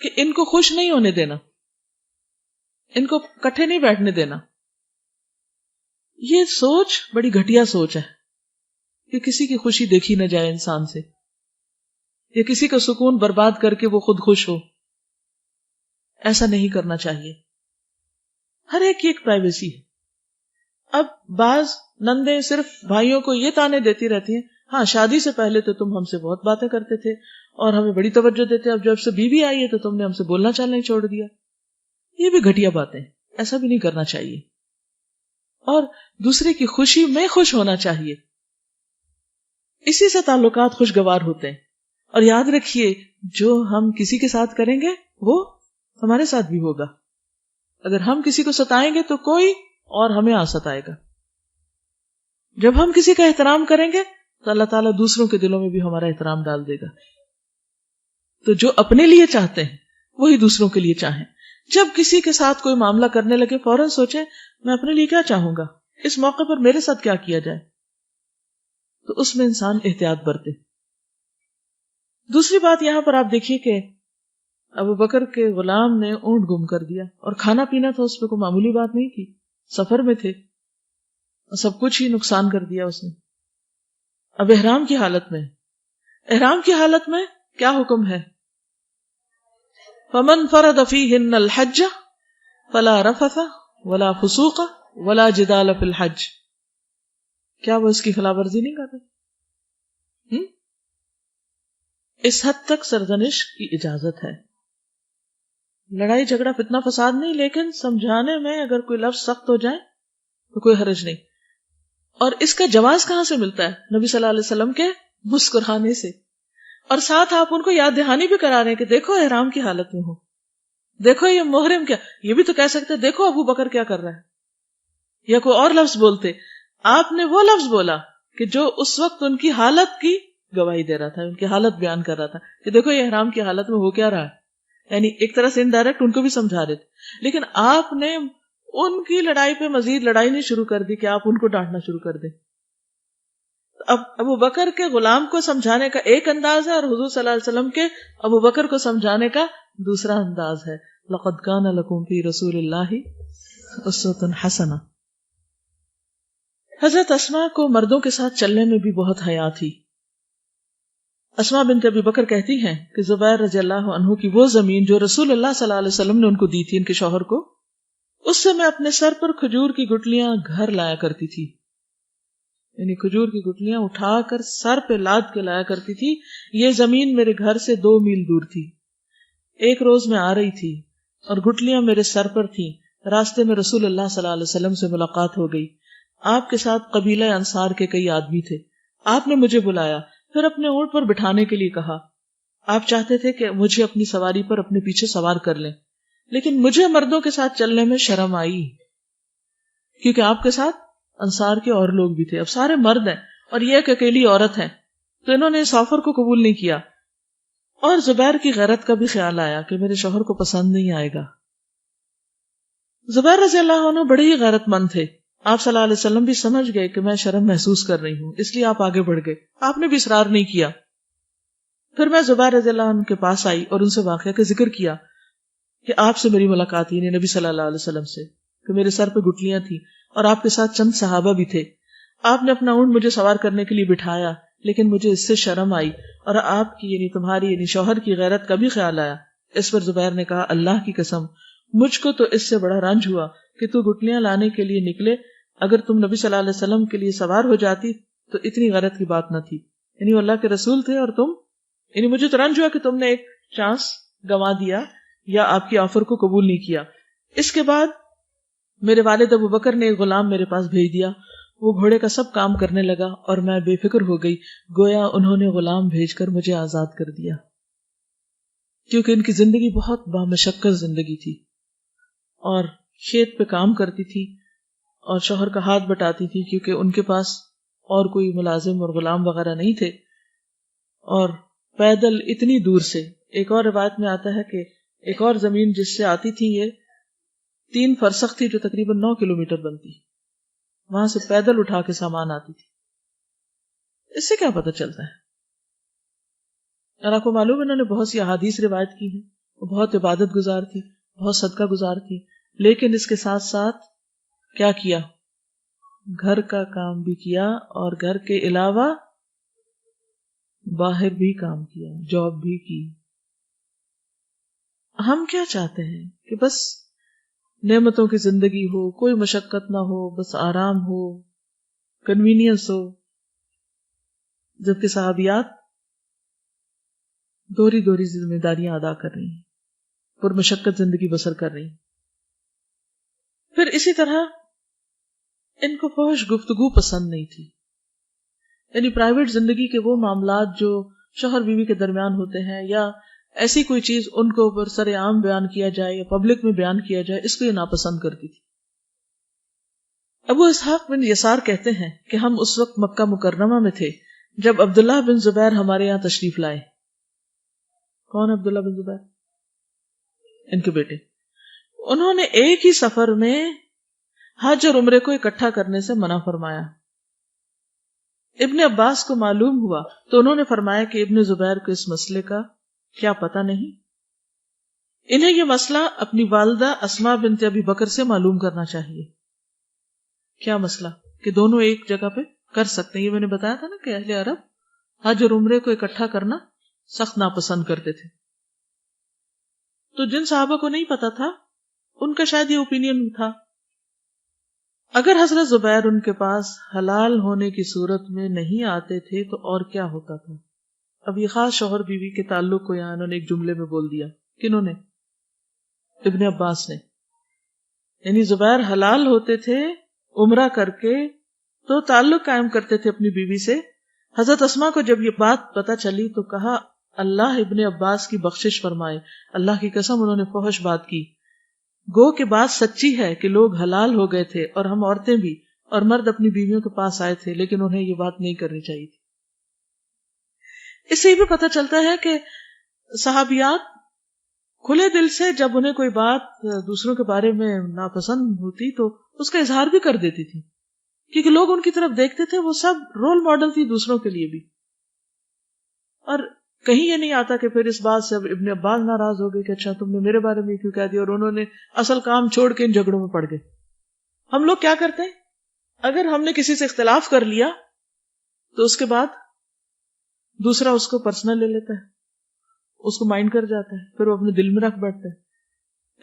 کہ ان کو خوش نہیں ہونے دینا، ان کو کٹھے نہیں بیٹھنے دینا. یہ سوچ بڑی گھٹیا سوچ ہے کہ کسی کی خوشی دیکھی نہ جائے انسان سے، یا کسی کا سکون برباد کر کے وہ خود خوش ہو. ایسا نہیں کرنا چاہیے. ہر ایک کی ایک پرائیویسی ہے. اب بعض نندیں صرف بھائیوں کو یہ تانے دیتی رہتی ہیں، ہاں شادی سے پہلے تو تم ہم سے بہت باتیں کرتے تھے اور ہمیں بڑی توجہ دیتے، اب جب سے بیوی آئی ہے تو تم نے ہم سے بولنا چالنا ہی چھوڑ دیا. یہ بھی گھٹیا باتیں، ایسا بھی نہیں کرنا چاہیے. اور دوسرے کی خوشی میں خوش ہونا چاہیے. اسی سے تعلقات خوشگوار ہوتے ہیں. اور یاد رکھیے جو ہم کسی کے ساتھ کریں گے وہ ہمارے ساتھ بھی ہوگا. اگر ہم کسی کو ستائیں گے تو کوئی اور ہمیں آ ستائے گا. جب ہم کسی کا احترام کریں گے تو اللہ تعالیٰ دوسروں کے دلوں میں بھی ہمارا احترام ڈال دے گا. تو جو اپنے لیے چاہتے ہیں وہی دوسروں کے لیے چاہیں. جب کسی کے ساتھ کوئی معاملہ کرنے لگے فوراً سوچیں میں اپنے لیے کیا چاہوں گا، اس موقع پر میرے ساتھ کیا کیا جائے. تو اس میں انسان احتیاط برتے. دوسری بات یہاں پر آپ دیکھیے کہ ابو بکر کے غلام نے اونٹ گم کر دیا اور کھانا پینا تھا، اس پہ کوئی معمولی بات نہیں تھی. سفر میں تھے، سب کچھ ہی نقصان کر دیا اس نے. اب احرام کی حالت میں کیا حکم ہے؟ فَمَنْ فَرَضَ فِيهِنَّ الْحَجَّ فَلَا رَفَثَ وَلَا فُسُوقَ وَلَا جِدَالَ فِي الْحَجِّ. کیا وہ اس کی خلاف ورزی نہیں کرتے؟ اس حد تک سرزنش کی اجازت ہے. لڑائی جھگڑا فتنہ فساد نہیں، لیکن سمجھانے میں اگر کوئی لفظ سخت ہو جائے تو کوئی حرج نہیں. اور اس کا جواز کہاں سے ملتا ہے؟ نبی صلی اللہ علیہ وسلم کے مسکرانے سے. اور ساتھ آپ ان کو یاد دہانی بھی کرا رہے ہیں کہ دیکھو احرام کی حالت میں ہو، دیکھو یہ محرم کیا. یہ بھی تو کہہ سکتے دیکھو ابو بکر کیا کر رہا ہے، یا کوئی اور لفظ بولتے. آپ نے وہ لفظ بولا کہ جو اس وقت ان کی حالت کی گواہی دے رہا تھا، ان کی حالت بیان کر رہا تھا کہ دیکھو یہ احرام کی حالت میں ہو کیا رہا ہے. یعنی ایک طرح سے انڈائریکٹ ان کو بھی سمجھا رہے تھے. لیکن آپ نے ان کی لڑائی پہ مزید لڑائی نہیں شروع کر دی کہ آپ ان کو ڈانٹنا شروع کر دیں. اب ابو بکر کے غلام کو سمجھانے کا ایک انداز ہے اور حضور صلی اللہ علیہ وسلم کے ابو بکر کو سمجھانے کا دوسرا انداز ہے. لَقَدْ كَانَ لَكُمْ فِي رَسُولِ اللَّهِ أُسْوَةٌ حَسَنَةٌ. حضرت اسماء کو مردوں کے ساتھ چلنے میں بھی بہت حیا تھی. اسماء بنت ابی بکر کہتی ہیں کہ زبیر رضی اللہ عنہ کی وہ زمین جو رسول اللہ صلی اللہ علیہ وسلم نے ان کو دی تھی، ان کے شوہر کو، اس سے میں اپنے سر پر کھجور کی گٹلیاں گھر لایا کرتی تھی. یعنی کھجور کی گٹلیاں اٹھا کر سر پہ لاد کے لایا کرتی تھی. یہ زمین میرے گھر سے 2 میل دور تھی. ایک روز میں آ رہی تھی اور گٹلیاں میرے سر پر تھیں. راستے میں رسول اللہ صلی اللہ علیہ وسلم سے ملاقات ہو گئی. آپ کے ساتھ قبیلہ انصار کے کئی آدمی تھے. آپ نے مجھے بلایا، پھر اپنے اونٹ پر بٹھانے کے لیے کہا. آپ چاہتے تھے کہ مجھے اپنی سواری پر اپنے پیچھے سوار کر لیں، لیکن مجھے مردوں کے ساتھ چلنے میں شرم آئی، کیونکہ آپ کے ساتھ انصار کے اور لوگ بھی تھے. اب سارے مرد ہیں اور یہ ایک اکیلی عورت ہے، تو انہوں نے اس آفر کو قبول نہیں کیا. اور زبیر کی غیرت کا بھی خیال آیا کہ میرے شوہر کو پسند نہیں آئے گا. زبیر رضی اللہ عنہ بڑے ہی غیرت مند تھے. آپ صلی اللہ علیہ وسلم بھی سمجھ گئے کہ میں شرم محسوس کر رہی ہوں، اس لیے آپ آگے بڑھ گئے. آپ نے بھی اصرار نہیں کیا. پھر میں زبیر رضی اللہ عنہ کے پاس آئی اور ان سے واقعہ کا ذکر کیا کہ آپ سے میری ملاقات ہی نہیں، نبی صلی اللہ علیہ وسلم سے، کہ میرے سر پہ گٹلیاں تھیں اور آپ کے ساتھ چند صحابہ بھی تھے. آپ نے اپنا اونٹ مجھے سوار کرنے کے لیے بٹھایا، لیکن مجھے اس سے شرم آئی اور آپ کی یعنی تمہاری یعنی شوہر کی غیرت کا بھی خیال آیا. اس پر زبیر نے کہا اللہ کی قسم مجھ کو تو اس سے بڑا رنج ہوا کہ تو گٹلیاں لانے کے لیے نکلے. اگر تم نبی صلی اللہ علیہ وسلم کے لیے سوار ہو جاتی تو اتنی غیرت کی بات نہ تھی. یعنی وہ اللہ کے رسول تھے اور تم، یعنی مجھے تو رنج ہوا کہ تم نے ایک چانس گنوا دیا یا آپ کی آفر کو قبول نہیں کیا. اس کے بعد میرے والد ابو بکر نے ایک غلام میرے پاس بھیج دیا. وہ گھوڑے کا سب کام کرنے لگا اور میں بے فکر ہو گئی، گویا انہوں نے غلام بھیج کر مجھے آزاد کر دیا، کیونکہ ان کی زندگی بہت بامشقت زندگی تھی اور کھیت پہ کام کرتی تھی اور شوہر کا ہاتھ بٹاتی تھی، کیونکہ ان کے پاس اور کوئی ملازم اور غلام وغیرہ نہیں تھے. اور پیدل اتنی دور سے، ایک اور روایت میں آتا ہے کہ ایک اور زمین جس سے آتی تھی یہ 3 فرسخ تھی جو تقریباً 9 کلومیٹر بنتی، وہاں سے پیدل اٹھا کے سامان آتی تھی. اس سے کیا پتہ چلتا ہے؟ اور آپ کو معلوم ہے انہوں نے بہت سی احادیث روایت کی ہیں، وہ بہت عبادت گزار تھی، بہت صدقہ گزار تھی، لیکن اس کے ساتھ ساتھ کیا کیا؟ گھر کا کام بھی کیا اور گھر کے علاوہ باہر بھی کام کیا، جاب بھی کی. ہم کیا چاہتے ہیں کہ بس نعمتوں کی زندگی ہو، کوئی مشقت نہ ہو، بس آرام ہو، کنوینئنس ہو، جبکہ صحابیات دوہری ذمہ داریاں ادا کر رہی ہیں، پر مشقت زندگی بسر کر رہی ہیں. پھر اسی طرح ان کو فحش گفتگو پسند نہیں تھی. یعنی پرائیویٹ زندگی کے وہ معاملات جو شوہر بیوی کے درمیان ہوتے ہیں یا ایسی کوئی چیز ان کو اوپر سر عام بیان کیا جائے یا پبلک میں بیان کیا جائے، اس کو یہ ناپسند کرتی تھی. ابو اسحاق بن یسار کہتے ہیں کہ ہم اس وقت مکہ مکرمہ میں تھے جب عبداللہ بن زبیر ہمارے یہاں تشریف لائے. کون عبداللہ بن زبیر؟ ان کے بیٹے. انہوں نے ایک ہی سفر میں حج اور عمرے کو اکٹھا کرنے سے منع فرمایا. ابن عباس کو معلوم ہوا تو انہوں نے فرمایا کہ ابن زبیر کو اس مسئلے کا کیا پتہ نہیں. انہیں یہ مسئلہ اپنی والدہ اسماء بنت ابی بکر سے معلوم کرنا چاہیے. کیا مسئلہ؟ کہ دونوں ایک جگہ پہ کر سکتے ہیں. یہ میں نے بتایا تھا نا کہ اہل عرب حج اور عمرے کو اکٹھا کرنا سخت ناپسند کرتے تھے. تو جن صحابہ کو نہیں پتا تھا ان کا شاید یہ اوپینین تھا. اگر حضرت زبیر ان کے پاس حلال ہونے کی صورت میں نہیں آتے تھے تو اور کیا ہوتا تھا؟ اب یہ خاص شوہر بیوی کے تعلق کو یہاں انہوں نے ایک جملے میں بول دیا. کنہوں نے؟ ابن عباس نے. یعنی زبیر حلال ہوتے تھے عمرہ کر کے تو تعلق قائم کرتے تھے اپنی بیوی سے. حضرت اسماء کو جب یہ بات پتہ چلی تو کہا اللہ ابن عباس کی بخشش فرمائے، اللہ کی قسم انہوں نے فحش بات کی، گو کہ بات سچی ہے کہ لوگ حلال ہو گئے تھے اور ہم عورتیں بھی، اور مرد اپنی بیویوں کے پاس آئے تھے، لیکن انہیں یہ بات نہیں کرنی چاہیے تھی۔ اس سے یہ بھی پتہ چلتا ہے کہ صحابیات کھلے دل سے جب انہیں کوئی بات دوسروں کے بارے میں ناپسند ہوتی تو اس کا اظہار بھی کر دیتی تھی، کیونکہ لوگ ان کی طرف دیکھتے تھے، وہ سب رول ماڈل تھی دوسروں کے لیے بھی۔ اور کہیں یہ نہیں آتا کہ پھر اس بات سے اب ابن عباس ناراض ہو گئے کہ اچھا تم نے میرے بارے میں کیوں کہہ دیا، اور انہوں نے اصل کام چھوڑ کے ان جھگڑوں میں پڑ گئے۔ ہم لوگ کیا کرتے ہیں، اگر ہم نے کسی سے اختلاف کر لیا تو اس کے بعد دوسرا اس کو پرسنل لے لیتا ہے، اس کو مائنڈ کر جاتا ہے، پھر وہ اپنے دل میں رکھ بیٹھتا ہے،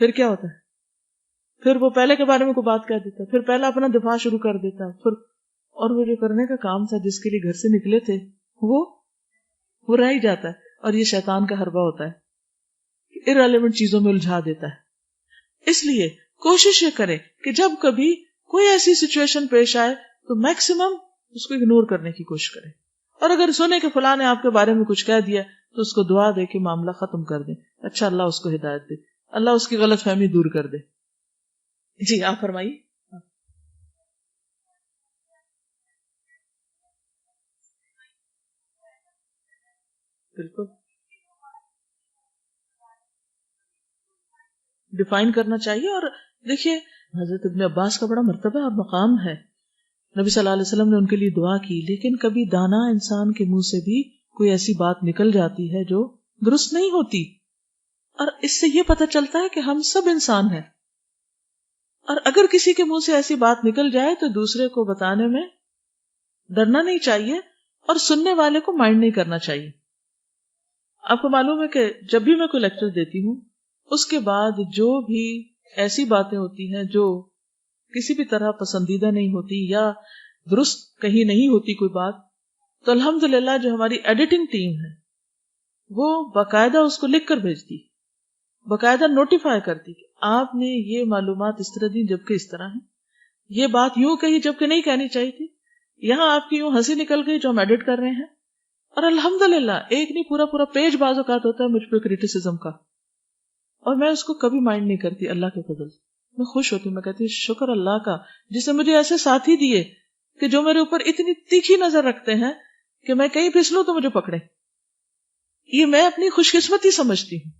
پھر کیا ہوتا ہے، پھر وہ پہلے کے بارے میں کوئی بات کہہ دیتا ہے، پھر پہلا اپنا دفاع شروع کر دیتا ہے، پھر اور وہ جو کرنے کا کام تھا جس کے لیے گھر سے نکلے تھے وہ رہ ہی جاتا ہے۔ اور یہ شیطان کا حربہ ہوتا ہے، ارریلیونٹ چیزوں میں الجھا دیتا ہے۔ اس لیے کوشش یہ کریں کہ جب کبھی کوئی ایسی سچویشن پیش آئے تو میکسیمم اس کو اگنور کرنے کی کوشش کریں، اور اگر سنے کہ فلاں نے آپ کے بارے میں کچھ کہہ دیا تو اس کو دعا دے کے معاملہ ختم کر دیں، اچھا اللہ اس کو ہدایت دے، اللہ اس کی غلط فہمی دور کر دے۔ جی آپ فرمائیے۔ بالکل ڈیفائن کرنا چاہیے۔ اور دیکھیے حضرت ابن عباس کا بڑا مرتبہ اور مقام ہے، نبی صلی اللہ علیہ وسلم نے ان کے لیے دعا کی، لیکن کبھی دانا انسان کے منہ سے بھی کوئی ایسی بات نکل جاتی ہے جو درست نہیں ہوتی، اور اس سے یہ پتہ چلتا ہے کہ ہم سب انسان ہیں، اور اگر کسی کے منہ سے ایسی بات نکل جائے تو دوسرے کو بتانے میں ڈرنا نہیں چاہیے، اور سننے والے کو مائنڈ نہیں کرنا چاہیے۔ آپ کو معلوم ہے کہ جب بھی میں کوئی لیکچر دیتی ہوں اس کے بعد جو بھی ایسی باتیں ہوتی ہیں جو کسی بھی طرح پسندیدہ نہیں ہوتی یا درست کہیں نہیں ہوتی کوئی بات، تو الحمدللہ جو ہماری ایڈیٹنگ ٹیم ہے وہ باقاعدہ اس کو لکھ کر بھیجتی، باقاعدہ نوٹیفائی کرتی کہ آپ نے یہ معلومات اس طرح دی جبکہ اس طرح ہیں، یہ بات یوں کہی جبکہ نہیں کہنی چاہیے تھی، یہاں آپ کی یوں ہنسی نکل گئی جو ہم ایڈٹ کر رہے ہیں۔ اور الحمدللہ ایک نہیں پورا پیج بعض اوقات ہوتا ہے مجھ پہ کریٹیسزم کا، اور میں اس کو کبھی مائنڈ نہیں کرتی، اللہ کے فضل سے میں خوش ہوتی ہوں، میں کہتی ہوں شکر اللہ کا جس نے مجھے ایسے ساتھی دیے کہ جو میرے اوپر اتنی تیکھی نظر رکھتے ہیں کہ میں کہیں پھسلوں تو مجھے پکڑے، یہ میں اپنی خوش قسمتی سمجھتی ہوں۔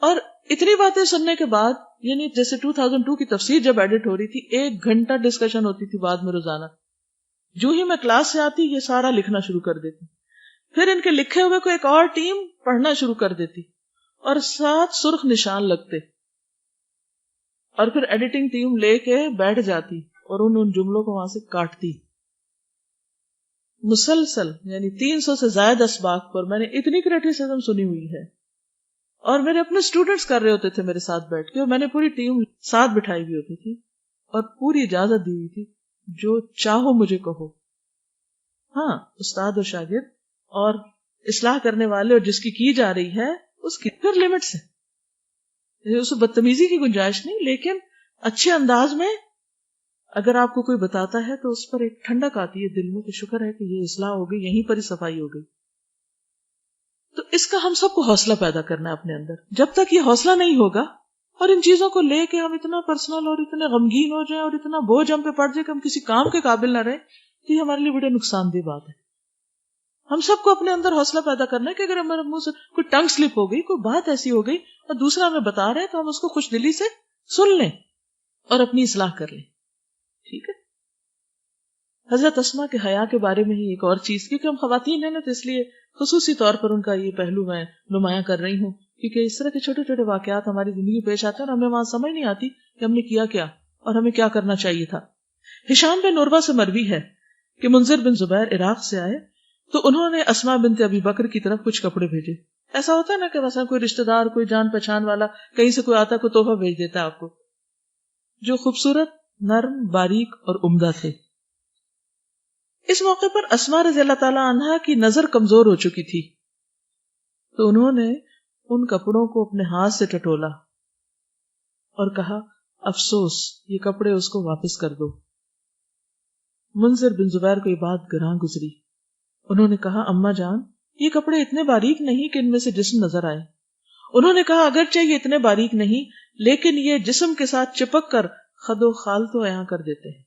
اور اتنی باتیں سننے کے بعد، یعنی جیسے 2002 کی تفسیر جب ایڈٹ ہو رہی تھی 1 گھنٹہ ڈسکشن ہوتی تھی بعد میں روزانہ، جو ہی میں کلاس سے آتی یہ سارا لکھنا شروع کر دیتی، پھر ان کے لکھے ہوئے کو ایک اور ٹیم پڑھنا شروع کر دیتی اور 7 سرخ نشان لگتے، اور پھر ایڈیٹنگ ٹیم لے کے بیٹھ جاتی اور ان جملوں کو وہاں سے کاٹتی مسلسل، یعنی 300 سے زائد اسباق پر میں نے اتنی کریٹیسزم سنی ہوئی ہے، اور میرے اپنے اسٹوڈنٹس کر رہے ہوتے تھے میرے ساتھ بیٹھ کے، اور میں نے پوری ٹیم ساتھ بٹھائی ہوئی ہوتی تھی اور پوری اجازت دی ہوئی تھی جو چاہو مجھے کہو۔ ہاں استاد اور شاگرد اور اصلاح کرنے والے اور جس کی جا رہی ہے اس کی پھر لمٹس ہے، اس بدتمیزی کی گنجائش نہیں، لیکن اچھے انداز میں اگر آپ کو کوئی بتاتا ہے تو اس پر ایک ٹھنڈک آتی ہے دل میں کہ شکر ہے کہ یہ اصلاح ہو گئی، یہیں پر ہی صفائی ہو گئی۔ تو اس کا ہم سب کو حوصلہ پیدا کرنا ہے اپنے اندر، جب تک یہ حوصلہ نہیں ہوگا اور ان چیزوں کو لے کے ہم اتنا پرسنل اور اتنے غمگین ہو جائیں اور اتنا بوجھ ہم پہ پڑ جائے کہ ہم کسی کام کے قابل نہ رہیں، تو یہ ہمارے لیے بڑے نقصان دہ بات ہے۔ ہم سب کو اپنے اندر حوصلہ پیدا کرنا ہے کہ اگر ہمارے منہ سے کوئی ٹنگ سلپ ہو گئی، کوئی بات ایسی ہو گئی اور دوسرا ہمیں بتا رہے ہیں تو ہم اس کو خوش دلی سے سن لیں اور اپنی اصلاح کر لیں، ٹھیک ہے۔ حضرت اسماء کے حیا کے بارے میں ہی ایک اور چیز، کیونکہ ہم خواتین ہیں نا تو اس لیے خصوصی طور پر ان کا یہ پہلو میں نمایاں کر رہی ہوں، کیونکہ اس طرح کے چھوٹے چھوٹے واقعات ہماری زندگی پیش آتے ہیں اور ہمیں وہاں سمجھ نہیں آتی کہ ہم نے کیا کیا اور ہمیں کیا کرنا چاہیے تھا۔ ہشام بن عروہ سے مروی ہے کہ منذر بن زبیر عراق سے آئے تو انہوں نے اسماء بنت ابی بکر کی طرف کچھ کپڑے بھیجے۔ ایسا ہوتا ہے نا کہ مثلا کوئی رشتہ دار، کوئی جان پہچان والا کہیں سے کوئی آتا، کوئی تحفہ بھیج دیتا ہے آپ کو، جو خوبصورت، نرم، باریک اور عمدہ تھے۔ اس موقع پر اسماء رضی اللہ تعالی عنہا کی نظر کمزور ہو چکی تھی، تو انہوں نے ان کپڑوں کو اپنے ہاتھ سے ٹٹولا اور کہا افسوس، یہ کپڑے اس کو واپس کر دو۔ منذر بن زبیر کو یہ بات گراں گزری، انہوں نے کہا اماں جان، یہ کپڑے اتنے باریک نہیں کہ ان میں سے جسم نظر آئے. انہوں نے کہا اگرچہ یہ اتنے باریک نہیں لیکن یہ جسم کے ساتھ چپک کر خد و خال تو عیاں کر دیتے ہیں.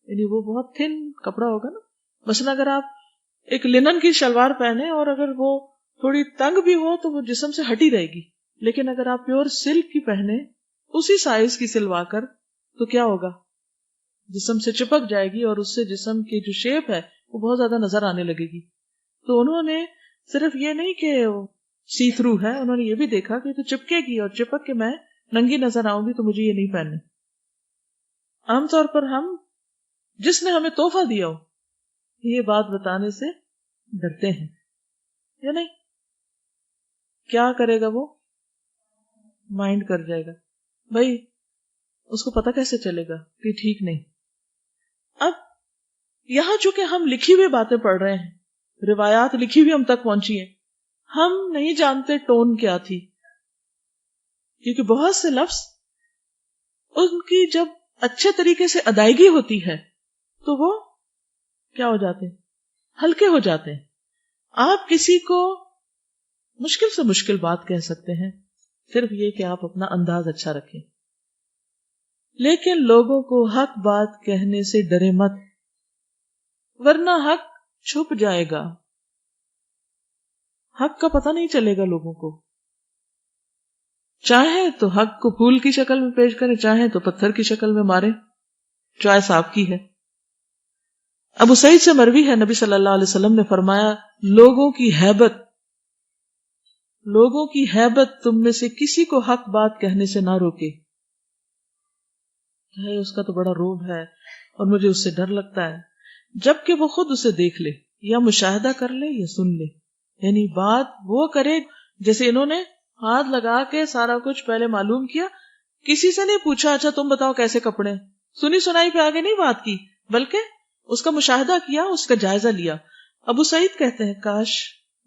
یعنی وہ بہت تھن کپڑا ہوگا نا. مثلا اگر آپ ایک لنن کی شلوار پہنے اور اگر وہ تھوڑی تنگ بھی ہو تو وہ جسم سے ہٹی رہے گی, لیکن اگر آپ پیور سلک کی پہنے اسی سائز کی سلوا کر تو کیا ہوگا, جسم سے چپک جائے گی اور اس سے جسم کی جو شیپ ہے وہ بہت زیادہ نظر آنے لگے گی. تو انہوں نے صرف یہ نہیں کہ سی تھرو ہے, انہوں نے یہ بھی دیکھا کہ تو چپکے گی اور چپک کے میں ننگی نظر آؤں گی تو مجھے یہ نہیں پہننے. عام طور پر ہم جس نے ہمیں تحفہ دیا ہو یہ بات بتانے سے ڈرتے ہیں یا نہیں. کیا کرے گا وہ, مائنڈ کر جائے گا بھائی, اس کو پتہ کیسے چلے گا کہ ٹھیک نہیں. اب یہاں چونکہ ہم لکھی ہوئی باتیں پڑھ رہے ہیں, روایات لکھی ہوئی ہم تک پہنچی ہیں, ہم نہیں جانتے ٹون کیا تھی, کیونکہ بہت سے لفظ ان کی جب اچھے طریقے سے ادائیگی ہوتی ہے تو وہ کیا ہو جاتے ہیں, ہلکے ہو جاتے ہیں. آپ کسی کو مشکل سے مشکل بات کہہ سکتے ہیں, صرف یہ کہ آپ اپنا انداز اچھا رکھیں, لیکن لوگوں کو حق بات کہنے سے ڈرے مت, ورنہ حق چھپ جائے گا. حق کا پتہ نہیں چلے گا لوگوں کو. چاہے تو حق کو پھول کی شکل میں پیش کریں, چاہے تو پتھر کی شکل میں مارے, چوائس آپ کی ہے. ابو سعید سے مروی ہے, نبی صلی اللہ علیہ وسلم نے فرمایا لوگوں کی ہیبت تم میں سے کسی کو حق بات کہنے سے نہ روکے. اس کا تو بڑا روب ہے اور مجھے اس سے ڈر لگتا ہے, جبکہ وہ خود اسے دیکھ لے یا مشاہدہ کر لے یا سن لے. یعنی بات وہ کرے جیسے انہوں نے ہاتھ لگا کے سارا کچھ پہلے معلوم کیا, کسی سے نہیں پوچھا اچھا تم بتاؤ کیسے کپڑے, سنی سنائی پہ آگے نہیں بات کی, بلکہ اس کا مشاہدہ کیا, اس کا جائزہ لیا. ابو سعید کہتے ہیں کاش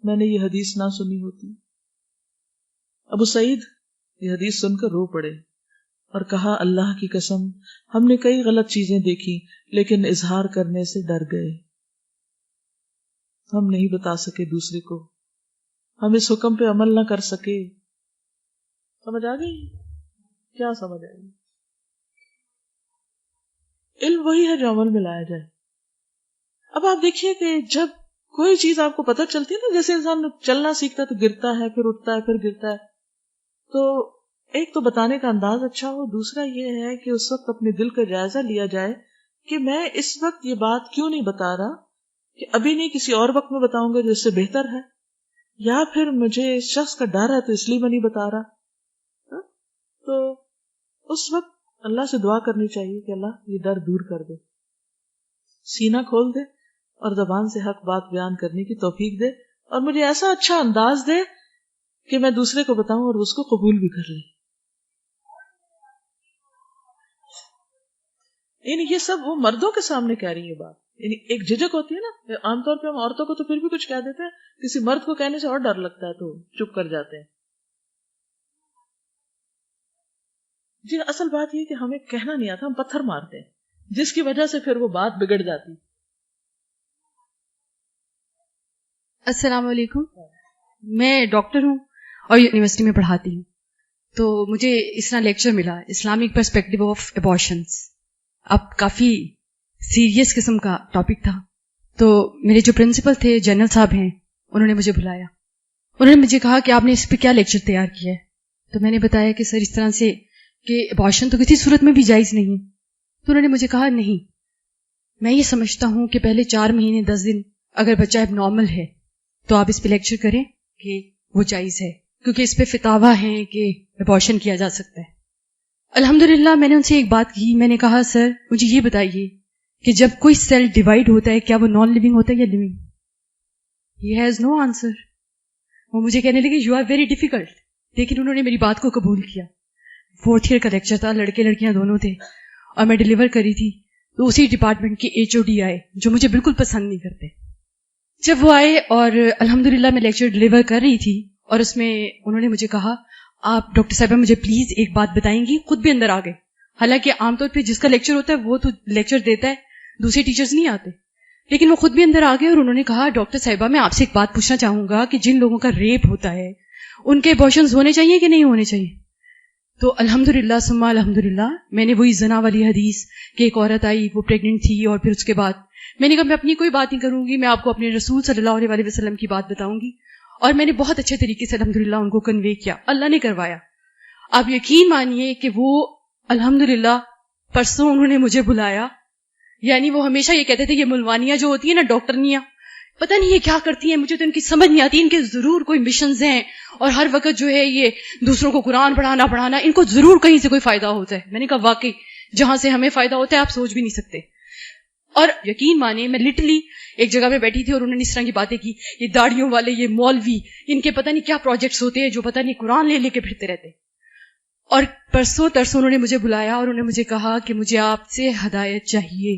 میں نے یہ حدیث نہ سنی ہوتی. ابو سعید یہ حدیث سن کر رو پڑے اور کہا اللہ کی قسم ہم نے کئی غلط چیزیں دیکھی لیکن اظہار کرنے سے ڈر گئے. ہم نہیں بتا سکے دوسرے کو, ہم اس حکم پہ عمل نہ کر سکے. سمجھ آ گئی؟ کیا سمجھ آئے گی؟ علم وہی ہے جو عمل میں لایا جائے. اب آپ دیکھیے کہ جب کوئی چیز آپ کو پتہ چلتی ہے نا, جیسے انسان چلنا سیکھتا ہے تو گرتا ہے, پھر اٹھتا ہے, پھر گرتا ہے, تو ایک تو بتانے کا انداز اچھا ہو, دوسرا یہ ہے کہ اس وقت اپنے دل کا جائزہ لیا جائے کہ میں اس وقت یہ بات کیوں نہیں بتا رہا, کہ ابھی نہیں کسی اور وقت میں بتاؤں گا جو اس سے بہتر ہے, یا پھر مجھے اس شخص کا ڈر ہے تو اس لیے میں نہیں بتا رہا. تو اس وقت اللہ سے دعا کرنی چاہیے کہ اللہ یہ ڈر دور کر دے, سینہ کھول دے اور زبان سے حق بات بیان کرنے کی توفیق دے, اور مجھے ایسا اچھا انداز دے کہ میں دوسرے کو بتاؤں اور اس کو قبول بھی کر لیں. یعنی یہ سب وہ مردوں کے سامنے کہہ رہی ہے بات, یعنی ایک جھجک ہوتی ہے نا, عام طور پہ ہم عورتوں کو تو پھر بھی کچھ کہہ دیتے ہیں, کسی مرد کو کہنے سے اور ڈر لگتا ہے تو چپ کر جاتے ہیں. جی اصل بات یہ کہ ہمیں کہنا نہیں آتا, ہم پتھر مارتے ہیں, جس کی وجہ سے پھر وہ بات بگڑ جاتی. السلام علیکم, میں ڈاکٹر ہوں اور یونیورسٹی میں پڑھاتی ہوں. تو مجھے اس طرح لیکچر ملا اسلامک پرسپیکٹو آف ابارشنس. اب کافی سیریس قسم کا ٹاپک تھا, تو میرے جو پرنسپل تھے جنرل صاحب ہیں, انہوں نے مجھے بلایا. انہوں نے مجھے کہا کہ آپ نے اس پہ کیا لیکچر تیار کیا ہے. تو میں نے بتایا کہ سر اس طرح سے کہ ابارشن تو کسی صورت میں بھی جائز نہیں. تو انہوں نے مجھے کہا نہیں, میں یہ سمجھتا ہوں کہ پہلے 4 مہینے 10 دن اگر بچہ اب نارمل ہے تو آپ اس پہ لیکچر کریں کہ وہ جائز ہے, کیونکہ اس پہ فتاوی ہیں کہ ابارشن کیا جا سکتا ہے. الحمدللہ میں نے ان سے ایک بات کی, میں نے کہا سر مجھے یہ بتائیے کہ جب کوئی سیل ڈیوائڈ ہوتا ہے کیا وہ نان لیونگ ہوتا ہے یا living? He has no answer. وہ مجھے کہنے لگے یو آر ویری ڈیفیکلٹ, لیکن انہوں نے میری بات کو قبول کیا. 4th ایئر کا لیکچر تھا, لڑکے لڑکیاں دونوں تھے, اور میں ڈیلیور کری تھی. تو اسی ڈپارٹمنٹ کے HOD آئے جو مجھے بالکل پسند نہیں کرتے. جب وہ آئے اور الحمدللہ میں لیکچر ڈیلیور کر رہی تھی, اور اس میں انہوں نے مجھے کہا آپ ڈاکٹر صاحبہ مجھے پلیز ایک بات بتائیں گی. خود بھی اندر آ گئے, حالانکہ عام طور پہ جس کا لیکچر ہوتا ہے وہ تو لیکچر دیتا ہے, دوسرے ٹیچرز نہیں آتے. لیکن وہ خود بھی اندر آ گئے اور انہوں نے کہا ڈاکٹر صاحبہ میں آپ سے ایک بات پوچھنا چاہوں گا کہ جن لوگوں کا ریپ ہوتا ہے ان کے ابارشنز ہونے چاہیے کہ نہیں ہونے چاہیے؟ تو الحمدللہ ثم الحمدللہ میں نے وہی زنا والی حدیث کہ ایک عورت آئی وہ پریگننٹ تھی اور پھر اس کے بعد میں نے کہا میں اپنی کوئی بات نہیں کروں گی، میں آپ کو اپنے رسول صلی اللہ علیہ وسلم کی بات بتاؤں گی، اور میں نے بہت اچھے طریقے سے الحمدللہ ان کو کنوے کیا، اللہ نے کروایا۔ آپ یقین مانیے کہ وہ الحمدللہ پرسوں انہوں نے مجھے بلایا، یعنی وہ ہمیشہ یہ کہتے تھے یہ ملوانیاں جو ہوتی ہیں نا ڈاکٹرنیاں، پتہ نہیں یہ کیا کرتی ہیں، مجھے تو ان کی سمجھ نہیں آتی، ان کے ضرور کوئی مشنز ہیں اور ہر وقت جو ہے یہ دوسروں کو قرآن پڑھانا ان کو ضرور کہیں سے کوئی فائدہ ہوتا ہے۔ میں نے کہا واقعی جہاں سے ہمیں فائدہ ہوتا ہے آپ سوچ بھی نہیں سکتے۔ اور یقین مانے میں لٹرلی ایک جگہ میں بیٹھی تھی اور انہوں نے اس طرح کی باتیں کی، یہ داڑھیوں والے، یہ مولوی، ان کے پتہ نہیں کیا پروجیکٹس ہوتے ہیں جو پتہ نہیں قرآن لے لے کے پھرتے رہتے۔ اور پرسوں ترسوں انہوں نے مجھے بلایا اور انہوں نے مجھے کہا کہ مجھے آپ سے ہدایت چاہیے۔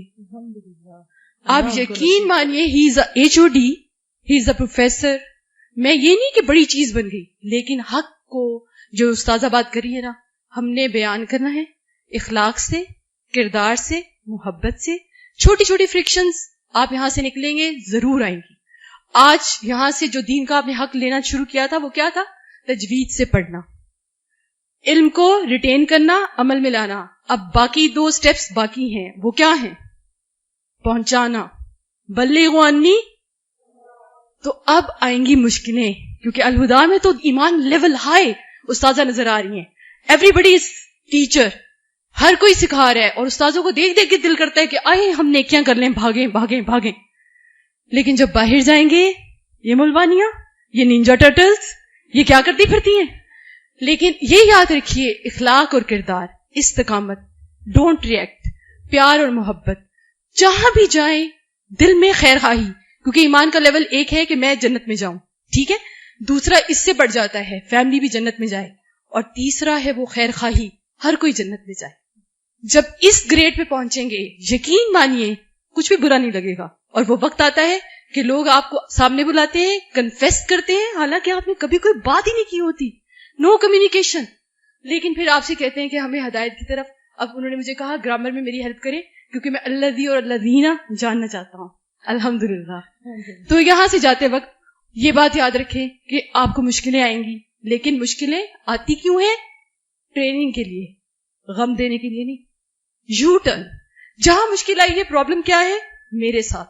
آپ یقین مانیے he is a H O D, he is a professor. میں یہ نہیں کہ بڑی چیز بن گئی، لیکن حق کو جو استاذہ بات کری ہے نا، ہم نے بیان کرنا ہے اخلاق سے، کردار سے، محبت سے۔ چھوٹی چھوٹی فرکشنز آپ یہاں سے نکلیں گے ضرور آئیں گی۔ آج یہاں سے جو دین کا آپ نے حق لینا شروع کیا تھا وہ کیا تھا؟ تجوید سے پڑھنا، علم کو ریٹین کرنا، عمل میں لانا۔ اب باقی 2 سٹیپس باقی ہیں، وہ کیا ہیں؟ پہنچانا، بلغوا عنی۔ تو اب آئیں گی مشکلیں، کیونکہ الہدا میں تو ایمان لیول ہائی استاذہ نظر آ رہی ہیں، ایوری بڈی از ٹیچر، ہر کوئی سکھا رہا ہے، اور استاذوں کو دیکھ دیکھ کے دل کرتا ہے کہ آئے ہم نیکیاں کر لیں، بھاگیں بھاگیں بھاگیں۔ لیکن جب باہر جائیں گے یہ ملوانیاں، یہ نینجا ٹرٹلز، یہ کیا کرتی پھرتی ہیں؟ لیکن یہ یاد رکھیے اخلاق اور کردار، استقامت، ڈونٹ ریئیکٹ، پیار اور محبت، جہاں بھی جائیں دل میں خیر خواہی، کیونکہ ایمان کا لیول ایک ہے کہ میں جنت میں جاؤں، ٹھیک ہے، دوسرا اس سے بڑھ جاتا ہے فیملی بھی جنت میں جائے، اور تیسرا ہے وہ خیر خواہی، ہر کوئی جنت میں جائے۔ جب اس گریڈ پہ پہنچیں گے یقین مانیے کچھ بھی برا نہیں لگے گا، اور وہ وقت آتا ہے کہ لوگ آپ کو سامنے بلاتے ہیں، کنفیس کرتے ہیں حالانکہ آپ نے کبھی کوئی بات ہی نہیں کی ہوتی، نو کمیونیکیشن، لیکن پھر آپ سے کہتے ہیں کہ ہمیں ہدایت کی طرف۔ اب انہوں نے مجھے کہا گرامر میں میری ہیلپ کرے کیونکہ میں الذی اور الذین جاننا چاہتا ہوں، الحمدللہ۔ تو یہاں سے جاتے وقت یہ بات یاد رکھیں کہ آپ کو مشکلیں آئیں گی، لیکن مشکلیں آتی کیوں ہیں؟ ٹریننگ کے لیے، غم دینے کے لیے نہیں۔ یو ٹرن، جہاں مشکل آئی ہے پرابلم کیا ہے؟ میرے ساتھ،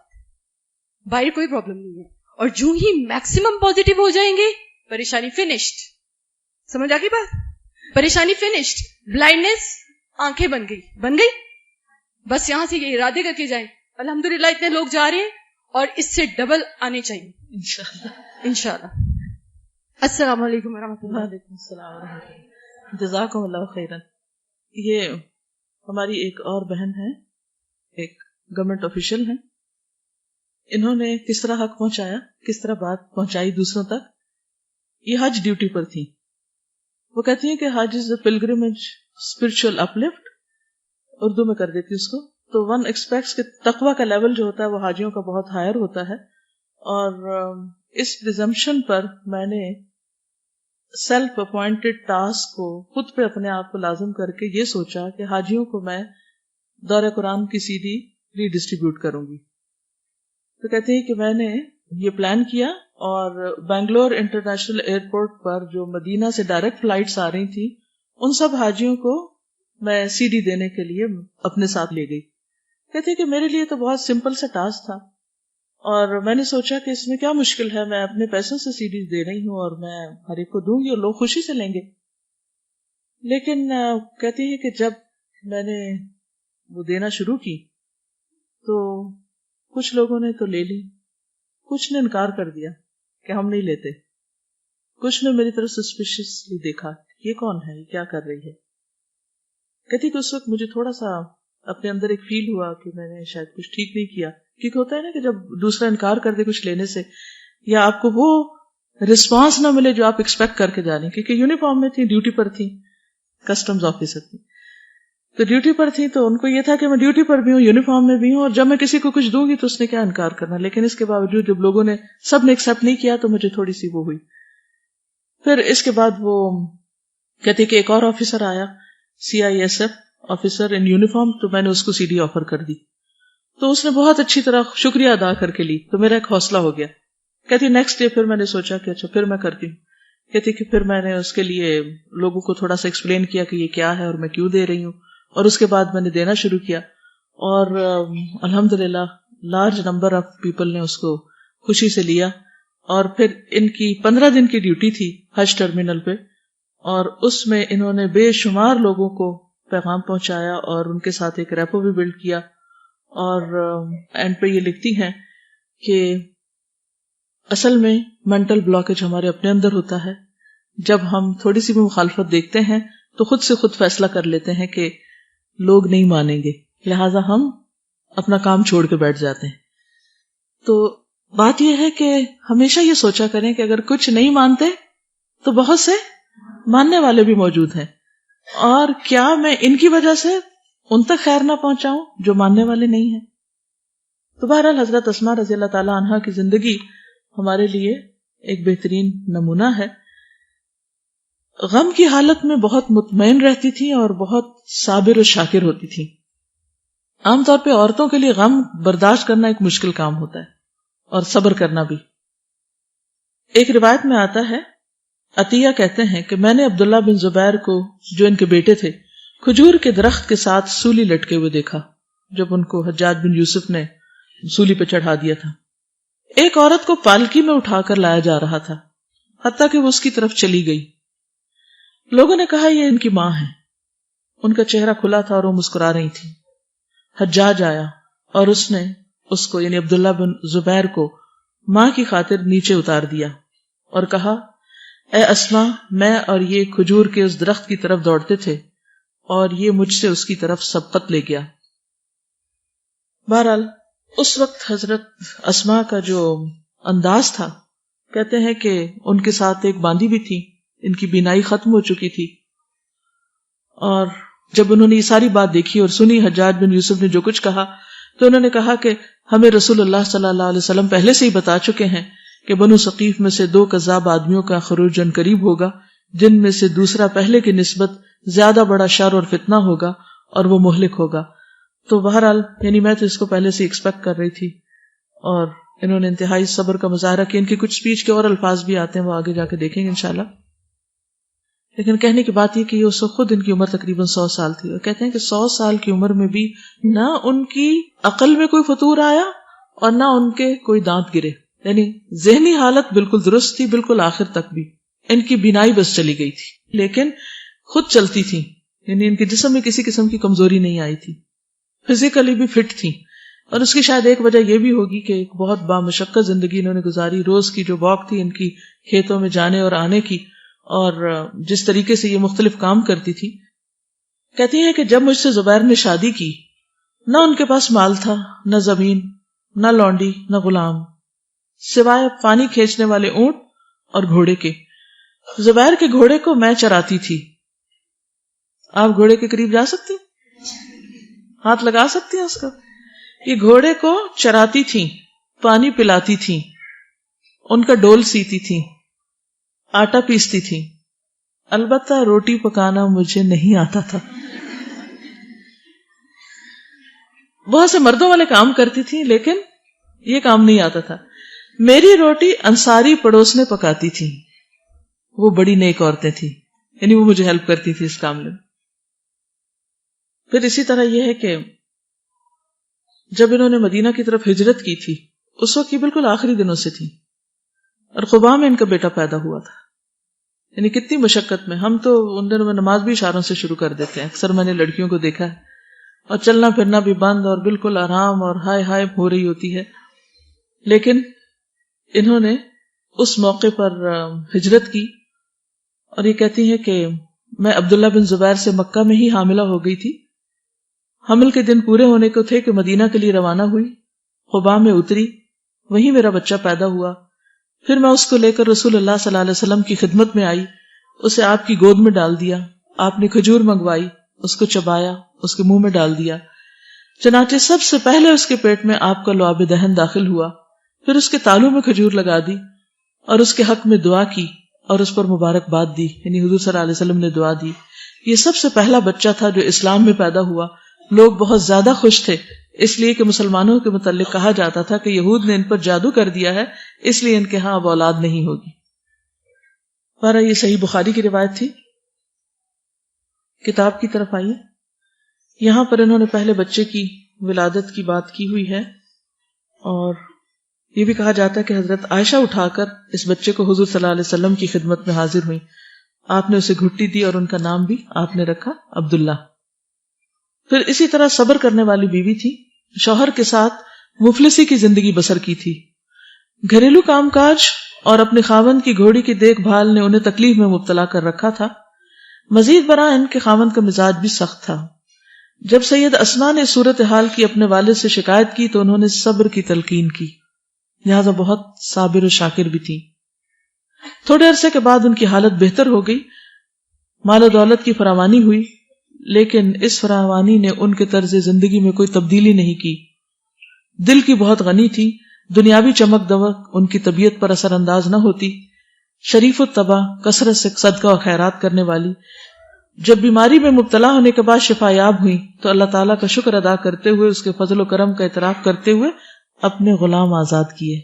باہر کوئی پرابلم نہیں ہے۔ اور جو ہی میکسیمم پازیٹیو ہو جائیں گے پریشانی فنشڈ، سمجھ آ گئی بات؟ پریشانی فنشڈ، بلائنڈنس آنکھیں بن گئی، بس یہاں سے یہ ارادے کر کے جائیں الحمدللہ اتنے لوگ جا رہے ہیں اور اس سے ڈبل آنے چاہیے انشاءاللہ۔ السلام علیکم ورحمۃ اللہ۔ وعلیکم السلام ورحمۃ اللہ، جزاکم اللہ خیرا۔ یہ ہماری ایک اور بہن ہے، ایک گورنمنٹ آفیشل ہیں، انہوں نے کس طرح حق پہنچایا، کس طرح بات پہنچائی دوسروں تک۔ یہ حج ڈیوٹی پر تھی، وہ کہتی ہیں کہ حج از اے پلگرمیج اسپرچل اپلفٹ، اردو میں کر دیتی اس کو۔ تو ون ایکسپیکٹس کہ تقوی کا لیول جو ہوتا ہے وہ حاجیوں کا بہت ہائر ہوتا ہے، اور اس پریزمپشن پر میں نے سیلف اپوائنٹڈ ٹاسک کو خود پہ اپنے آپ کو لازم کر کے یہ سوچا کہ حاجیوں کو میں دورہ قرآن کی سی ڈی ری ڈسٹریبیوٹ کروں گی۔ تو کہتے ہیں کہ میں نے یہ پلان کیا، اور بنگلور انٹرنیشنل ایئرپورٹ پر جو مدینہ سے ڈائریکٹ فلائٹس آ رہی تھی ان سب حاجیوں کو میں سی ڈی دینے کے لیے اپنے ساتھ لے گئی۔ کہتے ہیں کہ میرے لیے تو بہت سمپل سا ٹاسک تھا، اور میں نے سوچا کہ اس میں کیا مشکل ہے، میں اپنے پیسوں سے سی ڈیز دے رہی ہوں اور میں ہر ایک کو دوں گی اور لوگ خوشی سے لیں گے۔ لیکن کہتی ہے کہ جب میں نے وہ دینا شروع کی تو کچھ لوگوں نے تو لے لی، کچھ نے انکار کر دیا کہ ہم نہیں لیتے، کچھ نے میری طرف سسپیشسلی دیکھا یہ کون ہے، یہ کیا کر رہی ہے۔ کہتی کہ اس وقت مجھے تھوڑا سا اپنے اندر ایک فیل ہوا کہ میں نے شاید کچھ ٹھیک نہیں کیا، کیونکہ ہوتا ہے نا کہ جب دوسرا انکار کر دے کچھ لینے سے، یا آپ کو وہ رسپانس نہ ملے جو آپ ایکسپیکٹ کر کے جانے، کیونکہ یونیفارم میں تھی، ڈیوٹی پر تھی، کسٹمز آفیسر تھی، تو ڈیوٹی پر تھی، تو ان کو یہ تھا کہ میں ڈیوٹی پر بھی ہوں، یونیفارم میں بھی ہوں، اور جب میں کسی کو کچھ دوں گی تو اس نے کیا انکار کرنا۔ لیکن اس کے باوجود جب لوگوں نے سب نے ایکسپٹ نہیں کیا تو مجھے تھوڑی سی وہ ہوئی۔ پھر اس کے بعد وہ کہتے کہ ایک اور آفیسر آیا، CISF آفیسر ان یونیفارم، تو میں نے اس کو CD آفر کر دی۔ تو اس نے بہت اچھی طرح شکریہ ادا کر کے لی، تو میرا ایک حوصلہ ہو گیا. کہتی نیکسٹ ڈے پھر میں نے سوچا کہ اچھا پھر میں کرتی ہوں. کہتی کہ پھر میں نے اس کے لیے لوگوں کو تھوڑا سا ایکسپلین کیا کہ یہ کیا ہے اور میں کیوں دے رہی ہوں، اور اس کے بعد میں نے دینا شروع کیا، اور الحمدللہ لارج نمبر آف پیپل نے اس کو خوشی سے لیا. اور پھر ان کی 15 دن کی ڈیوٹی تھی حج ٹرمینل پہ، اور اس میں انہوں نے بے شمار لوگوں کو پیغام پہنچایا اور ان کے ساتھ ایک ریپو بھی بلڈ کیا. اور اینڈ پہ یہ لکھتی ہیں کہ اصل میں مینٹل بلاکیج ہمارے اپنے اندر ہوتا ہے. جب ہم تھوڑی سی بھی مخالفت دیکھتے ہیں تو خود سے خود فیصلہ کر لیتے ہیں کہ لوگ نہیں مانیں گے، لہٰذا ہم اپنا کام چھوڑ کے بیٹھ جاتے ہیں. تو بات یہ ہے کہ ہمیشہ یہ سوچا کریں کہ اگر کچھ نہیں مانتے تو بہت سے ماننے والے بھی موجود ہیں، اور کیا میں ان کی وجہ سے ان تک خیر نہ پہنچاؤں جو ماننے والے نہیں ہیں. تو بہرحال حضرت اسماء رضی اللہ تعالی عنہا کی زندگی ہمارے لیے ایک بہترین نمونہ ہے. غم کی حالت میں بہت مطمئن رہتی تھی اور بہت صابر و شاکر ہوتی تھی. عام طور پہ عورتوں کے لیے غم برداشت کرنا ایک مشکل کام ہوتا ہے، اور صبر کرنا بھی. ایک روایت میں آتا ہے، عطیہ کہتے ہیں کہ میں نے عبداللہ بن زبیر کو، جو ان کے بیٹے تھے، کھجور کے درخت کے ساتھ سولی لٹکے ہوئے دیکھا جب ان کو حجاج بن یوسف نے سولی پہ چڑھا دیا تھا. ایک عورت کو پالکی میں اٹھا کر لایا جا رہا تھا، حتیٰ کہ وہ اس کی طرف چلی گئی. لوگوں نے کہا یہ ان کی ماں ہے. ان کا چہرہ کھلا تھا اور وہ مسکرا رہی تھی. حجاج آیا اور اس نے اس کو یعنی عبداللہ بن زبیر کو ماں کی خاطر نیچے اتار دیا اور کہا، اے اسماء، میں اور یہ کھجور کے اس درخت کی طرف دوڑتے تھے اور یہ مجھ سے اس کی طرف سبقت لے گیا. بہرحال اس وقت حضرت اسماء کا جو انداز تھا، کہتے ہیں کہ ان کے ساتھ ایک باندی بھی تھی، ان کی بینائی ختم ہو چکی تھی. اور جب انہوں نے یہ ساری بات دیکھی اور سنی حجاج بن یوسف نے جو کچھ کہا، تو انہوں نے کہا کہ ہمیں رسول اللہ صلی اللہ علیہ وسلم پہلے سے ہی بتا چکے ہیں کہ بنو ثقیف میں سے 2 کذاب آدمیوں کا خروج جن قریب ہوگا، جن میں سے دوسرا پہلے کی نسبت زیادہ بڑا شر اور فتنہ ہوگا اور وہ مہلک ہوگا. تو بہرحال یعنی میں تو اس کو پہلے سے ایکسپیکٹ کر رہی تھی، اور انہوں نے انتہائی صبر کا مظاہرہ کیا. ان کی کچھ سپیچ کے اور الفاظ بھی آتے ہیں، وہ آگے جا کے دیکھیں گے انشاءاللہ. لیکن کہنے کی بات یہ کہ اس وقت خود ان کی عمر تقریباً 100 سال تھی، اور کہتے ہیں کہ 100 سال کی عمر میں بھی نہ ان کی عقل میں کوئی فطور آیا اور نہ ان کے کوئی دانت گرے. یعنی ذہنی حالت بالکل درست تھی، بالکل آخر تک بھی. ان کی بینائی بس چلی گئی تھی لیکن خود چلتی تھی، یعنی ان کے جسم میں کسی قسم کی کمزوری نہیں آئی تھی، فزیکلی بھی فٹ تھی. اور اس کی شاید ایک وجہ یہ بھی ہوگی کہ ایک بہت بامشقت زندگی انہوں نے گزاری. روز کی جو واک تھی ان کی کھیتوں میں جانے اور آنے کی، اور جس طریقے سے یہ مختلف کام کرتی تھی. کہتی ہیں کہ جب مجھ سے زبیر نے شادی کی، نہ ان کے پاس مال تھا، نہ زمین، نہ لونڈی، نہ غلام، سوائے پانی کھینچنے والے اونٹ اور گھوڑے کے. زبیر کے گھوڑے کو میں چراتی تھی. آپ گھوڑے کے قریب جا سکتی، ہاتھ لگا سکتی ہیں اس کا. یہ گھوڑے کو چراتی تھی، پانی پلاتی تھی، ان کا ڈول سیتی تھی، آٹا پیستی تھی. البتہ روٹی پکانا مجھے نہیں آتا تھا. بہت سے مردوں والے کام کرتی تھی لیکن یہ کام نہیں آتا تھا. میری روٹی انصاری پڑوس نے پکاتی تھی، وہ بڑی نیک عورتیں تھی، یعنی وہ مجھے ہیلپ کرتی تھی اس کام میں. پھر اسی طرح یہ ہے کہ جب انہوں نے مدینہ کی طرف ہجرت کی تھی، اس وقت یہ بالکل آخری دنوں سے تھی، اور قباء میں ان کا بیٹا پیدا ہوا تھا. یعنی کتنی مشقت میں. ہم تو ان دنوں میں نماز بھی اشاروں سے شروع کر دیتے ہیں، اکثر میں نے لڑکیوں کو دیکھا ہے، اور چلنا پھرنا بھی بند اور بالکل آرام اور ہائے ہائے ہو رہی ہوتی ہے. لیکن انہوں نے اس موقع پر ہجرت کی، اور یہ کہتی ہیں کہ میں عبداللہ بن زبیر سے مکہ میں ہی حاملہ ہو گئی تھی. حمل کے دن پورے ہونے کو تھے کہ مدینہ کے لیے روانہ ہوئی. قباء میں اتری، وہیں میرا بچہ پیدا ہوا. پھر میں اس کو لے کر رسول اللہ صلی اللہ علیہ وسلم کی خدمت میں آئی، اسے آپ کی گود میں ڈال دیا. آپ نے کھجور منگوائی، اس کو چبایا، اس کے منہ میں ڈال دیا. چنانچہ سب سے پہلے اس کے پیٹ میں آپ کا لعاب دہن داخل ہوا. پھر اس کے تالوں میں کھجور لگا دی اور اس کے حق میں دعا کی اور اس پر مبارکباد دی. یعنی حضور صلی اللہ علیہ وسلم نے دعا دی. یہ سب سے پہلا بچہ تھا جو اسلام میں پیدا ہوا. لوگ بہت زیادہ خوش تھے اس لیے کہ مسلمانوں کے متعلق کہا جاتا تھا کہ یہود نے ان پر جادو کر دیا ہے، اس لیے ان کے ہاں اب اولاد نہیں ہوگی۔ پر یہ صحیح بخاری کی روایت تھی۔ کتاب کی طرف آئیے، یہاں پر انہوں نے پہلے بچے کی ولادت کی بات کی ہوئی ہے، اور یہ بھی کہا جاتا ہے کہ حضرت عائشہ اٹھا کر اس بچے کو حضور صلی اللہ علیہ وسلم کی خدمت میں حاضر ہوئی، آپ نے اسے گھٹی دی اور ان کا نام بھی آپ نے رکھا عبداللہ۔ پھر اسی طرح صبر کرنے والی بیوی تھی، شوہر کے ساتھ مفلسی کی زندگی بسر کی تھی، گھریلو کام کاج اور اپنے خاوند کی گھوڑی کی دیکھ بھال نے انہیں تکلیف میں مبتلا کر رکھا تھا۔ مزید برآں ان کے خاوند کا مزاج بھی سخت تھا۔ جب سید اسماء نے صورتحال کی اپنے والد سے شکایت کی تو انہوں نے صبر کی تلقین کی، لہذا بہت صابر و شاکر بھی تھی۔ تھوڑے عرصے کے بعد ان کی حالت بہتر ہو گئی، مال و دولت کی فراوانی ہوئی، لیکن اس فراوانی نے ان کے طرز زندگی میں کوئی تبدیلی نہیں کی۔ دل کی بہت غنی تھی، دنیاوی چمک دمک ان کی طبیعت پر اثر انداز نہ ہوتی، شریف الطبع، کثرت سے صدقہ و خیرات کرنے والی۔ جب بیماری میں مبتلا ہونے کے بعد شفا یاب ہوئی تو اللہ تعالیٰ کا شکر ادا کرتے ہوئے، اس کے فضل و کرم کا اعتراف کرتے ہوئے اپنے غلام آزاد کیے۔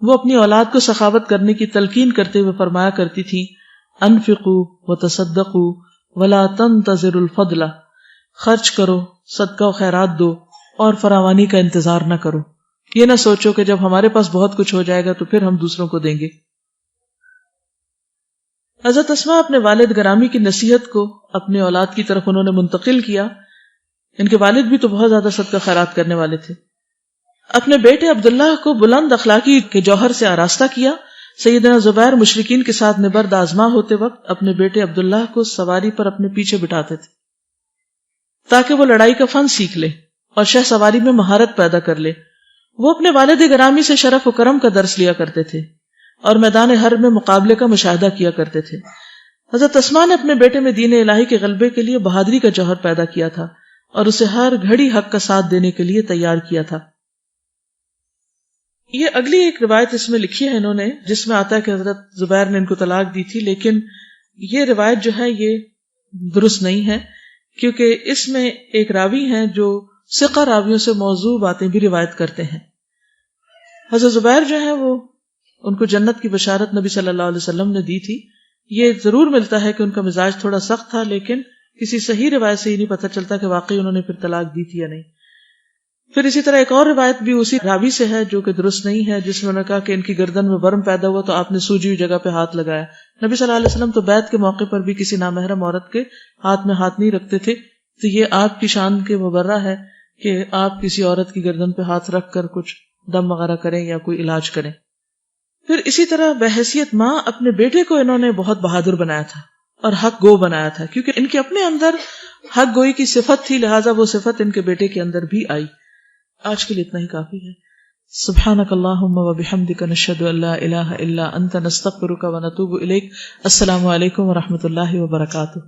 وہ اپنی اولاد کو سخاوت کرنے کی تلقین کرتے ہوئے فرمایا کرتی تھی، انفقوا وتصدقوا ولا تنتظروا الفضل، خرچ کرو، صدقہ و خیرات دو اور فراوانی کا انتظار نہ کرو، یہ نہ سوچو کہ جب ہمارے پاس بہت کچھ ہو جائے گا تو پھر ہم دوسروں کو دیں گے۔ حضرت اسماء اپنے والد گرامی کی نصیحت کو اپنی اولاد کی طرف انہوں نے منتقل کیا۔ ان کے والد بھی تو بہت زیادہ صدقہ خیرات کرنے والے تھے۔ اپنے بیٹے عبداللہ کو بلند اخلاقی کے جوہر سے آراستہ کیا۔ سیدنا زبیر مشرکین کے ساتھ نبرد آزما ہوتے وقت اپنے بیٹے عبداللہ کو سواری پر اپنے پیچھے بٹھاتے تھے تاکہ وہ لڑائی کا فن سیکھ لے اور شہ سواری میں مہارت پیدا کر لے۔ وہ اپنے والد گرامی سے شرف و کرم کا درس لیا کرتے تھے اور میدان حرب میں مقابلے کا مشاہدہ کیا کرتے تھے۔ حضرت اسماء نے اپنے بیٹے میں دین الہی کے غلبے کے لیے بہادری کا جوہر پیدا کیا تھا اور اسے ہر گھڑی حق کا ساتھ دینے کے لیے تیار کیا تھا۔ یہ اگلی ایک روایت اس میں لکھی ہے انہوں نے، جس میں آتا ہے کہ حضرت زبیر نے ان کو طلاق دی تھی، لیکن یہ روایت جو ہے یہ درست نہیں ہے، کیونکہ اس میں ایک راوی ہیں جو ثقہ راویوں سے موضوع باتیں بھی روایت کرتے ہیں۔ حضرت زبیر جو ہے وہ ان کو جنت کی بشارت نبی صلی اللہ علیہ وسلم نے دی تھی۔ یہ ضرور ملتا ہے کہ ان کا مزاج تھوڑا سخت تھا، لیکن کسی صحیح روایت سے ہی نہیں پتہ چلتا کہ واقعی انہوں نے پھر طلاق دی تھی یا نہیں۔ پھر اسی طرح ایک اور روایت بھی اسی راوی سے ہے جو کہ درست نہیں ہے، جس میں انہوں نے کہا کہ ان کی گردن میں ورم پیدا ہوا تو آپ نے سوجی ہوئی جگہ پہ ہاتھ لگایا۔ نبی صلی اللہ علیہ وسلم تو بیعت کے موقع پر بھی کسی نامحرم عورت کے ہاتھ میں ہاتھ نہیں رکھتے تھے، تو یہ آپ کی شان کے مبرہ ہے کہ آپ کسی عورت کی گردن پہ ہاتھ رکھ کر کچھ دم وغیرہ کریں یا کوئی علاج کریں۔ پھر اسی طرح بحیثیت ماں اپنے بیٹے کو انہوں نے بہت بہادر بنایا تھا اور حق گو بنایا تھا، کیونکہ ان کے اپنے اندر حق گوئی کی صفت تھی، لہٰذا وہ صفت ان کے بیٹے کے اندر بھی آئی۔ آج کے لیے اتنا ہی کافی ہے۔ سبحانک اللہم و بحمدک، نشہد ان لا الہ الا انت، نستغفرک و نتوب الیک۔ السلام علیکم و رحمۃ اللہ وبرکاتہ۔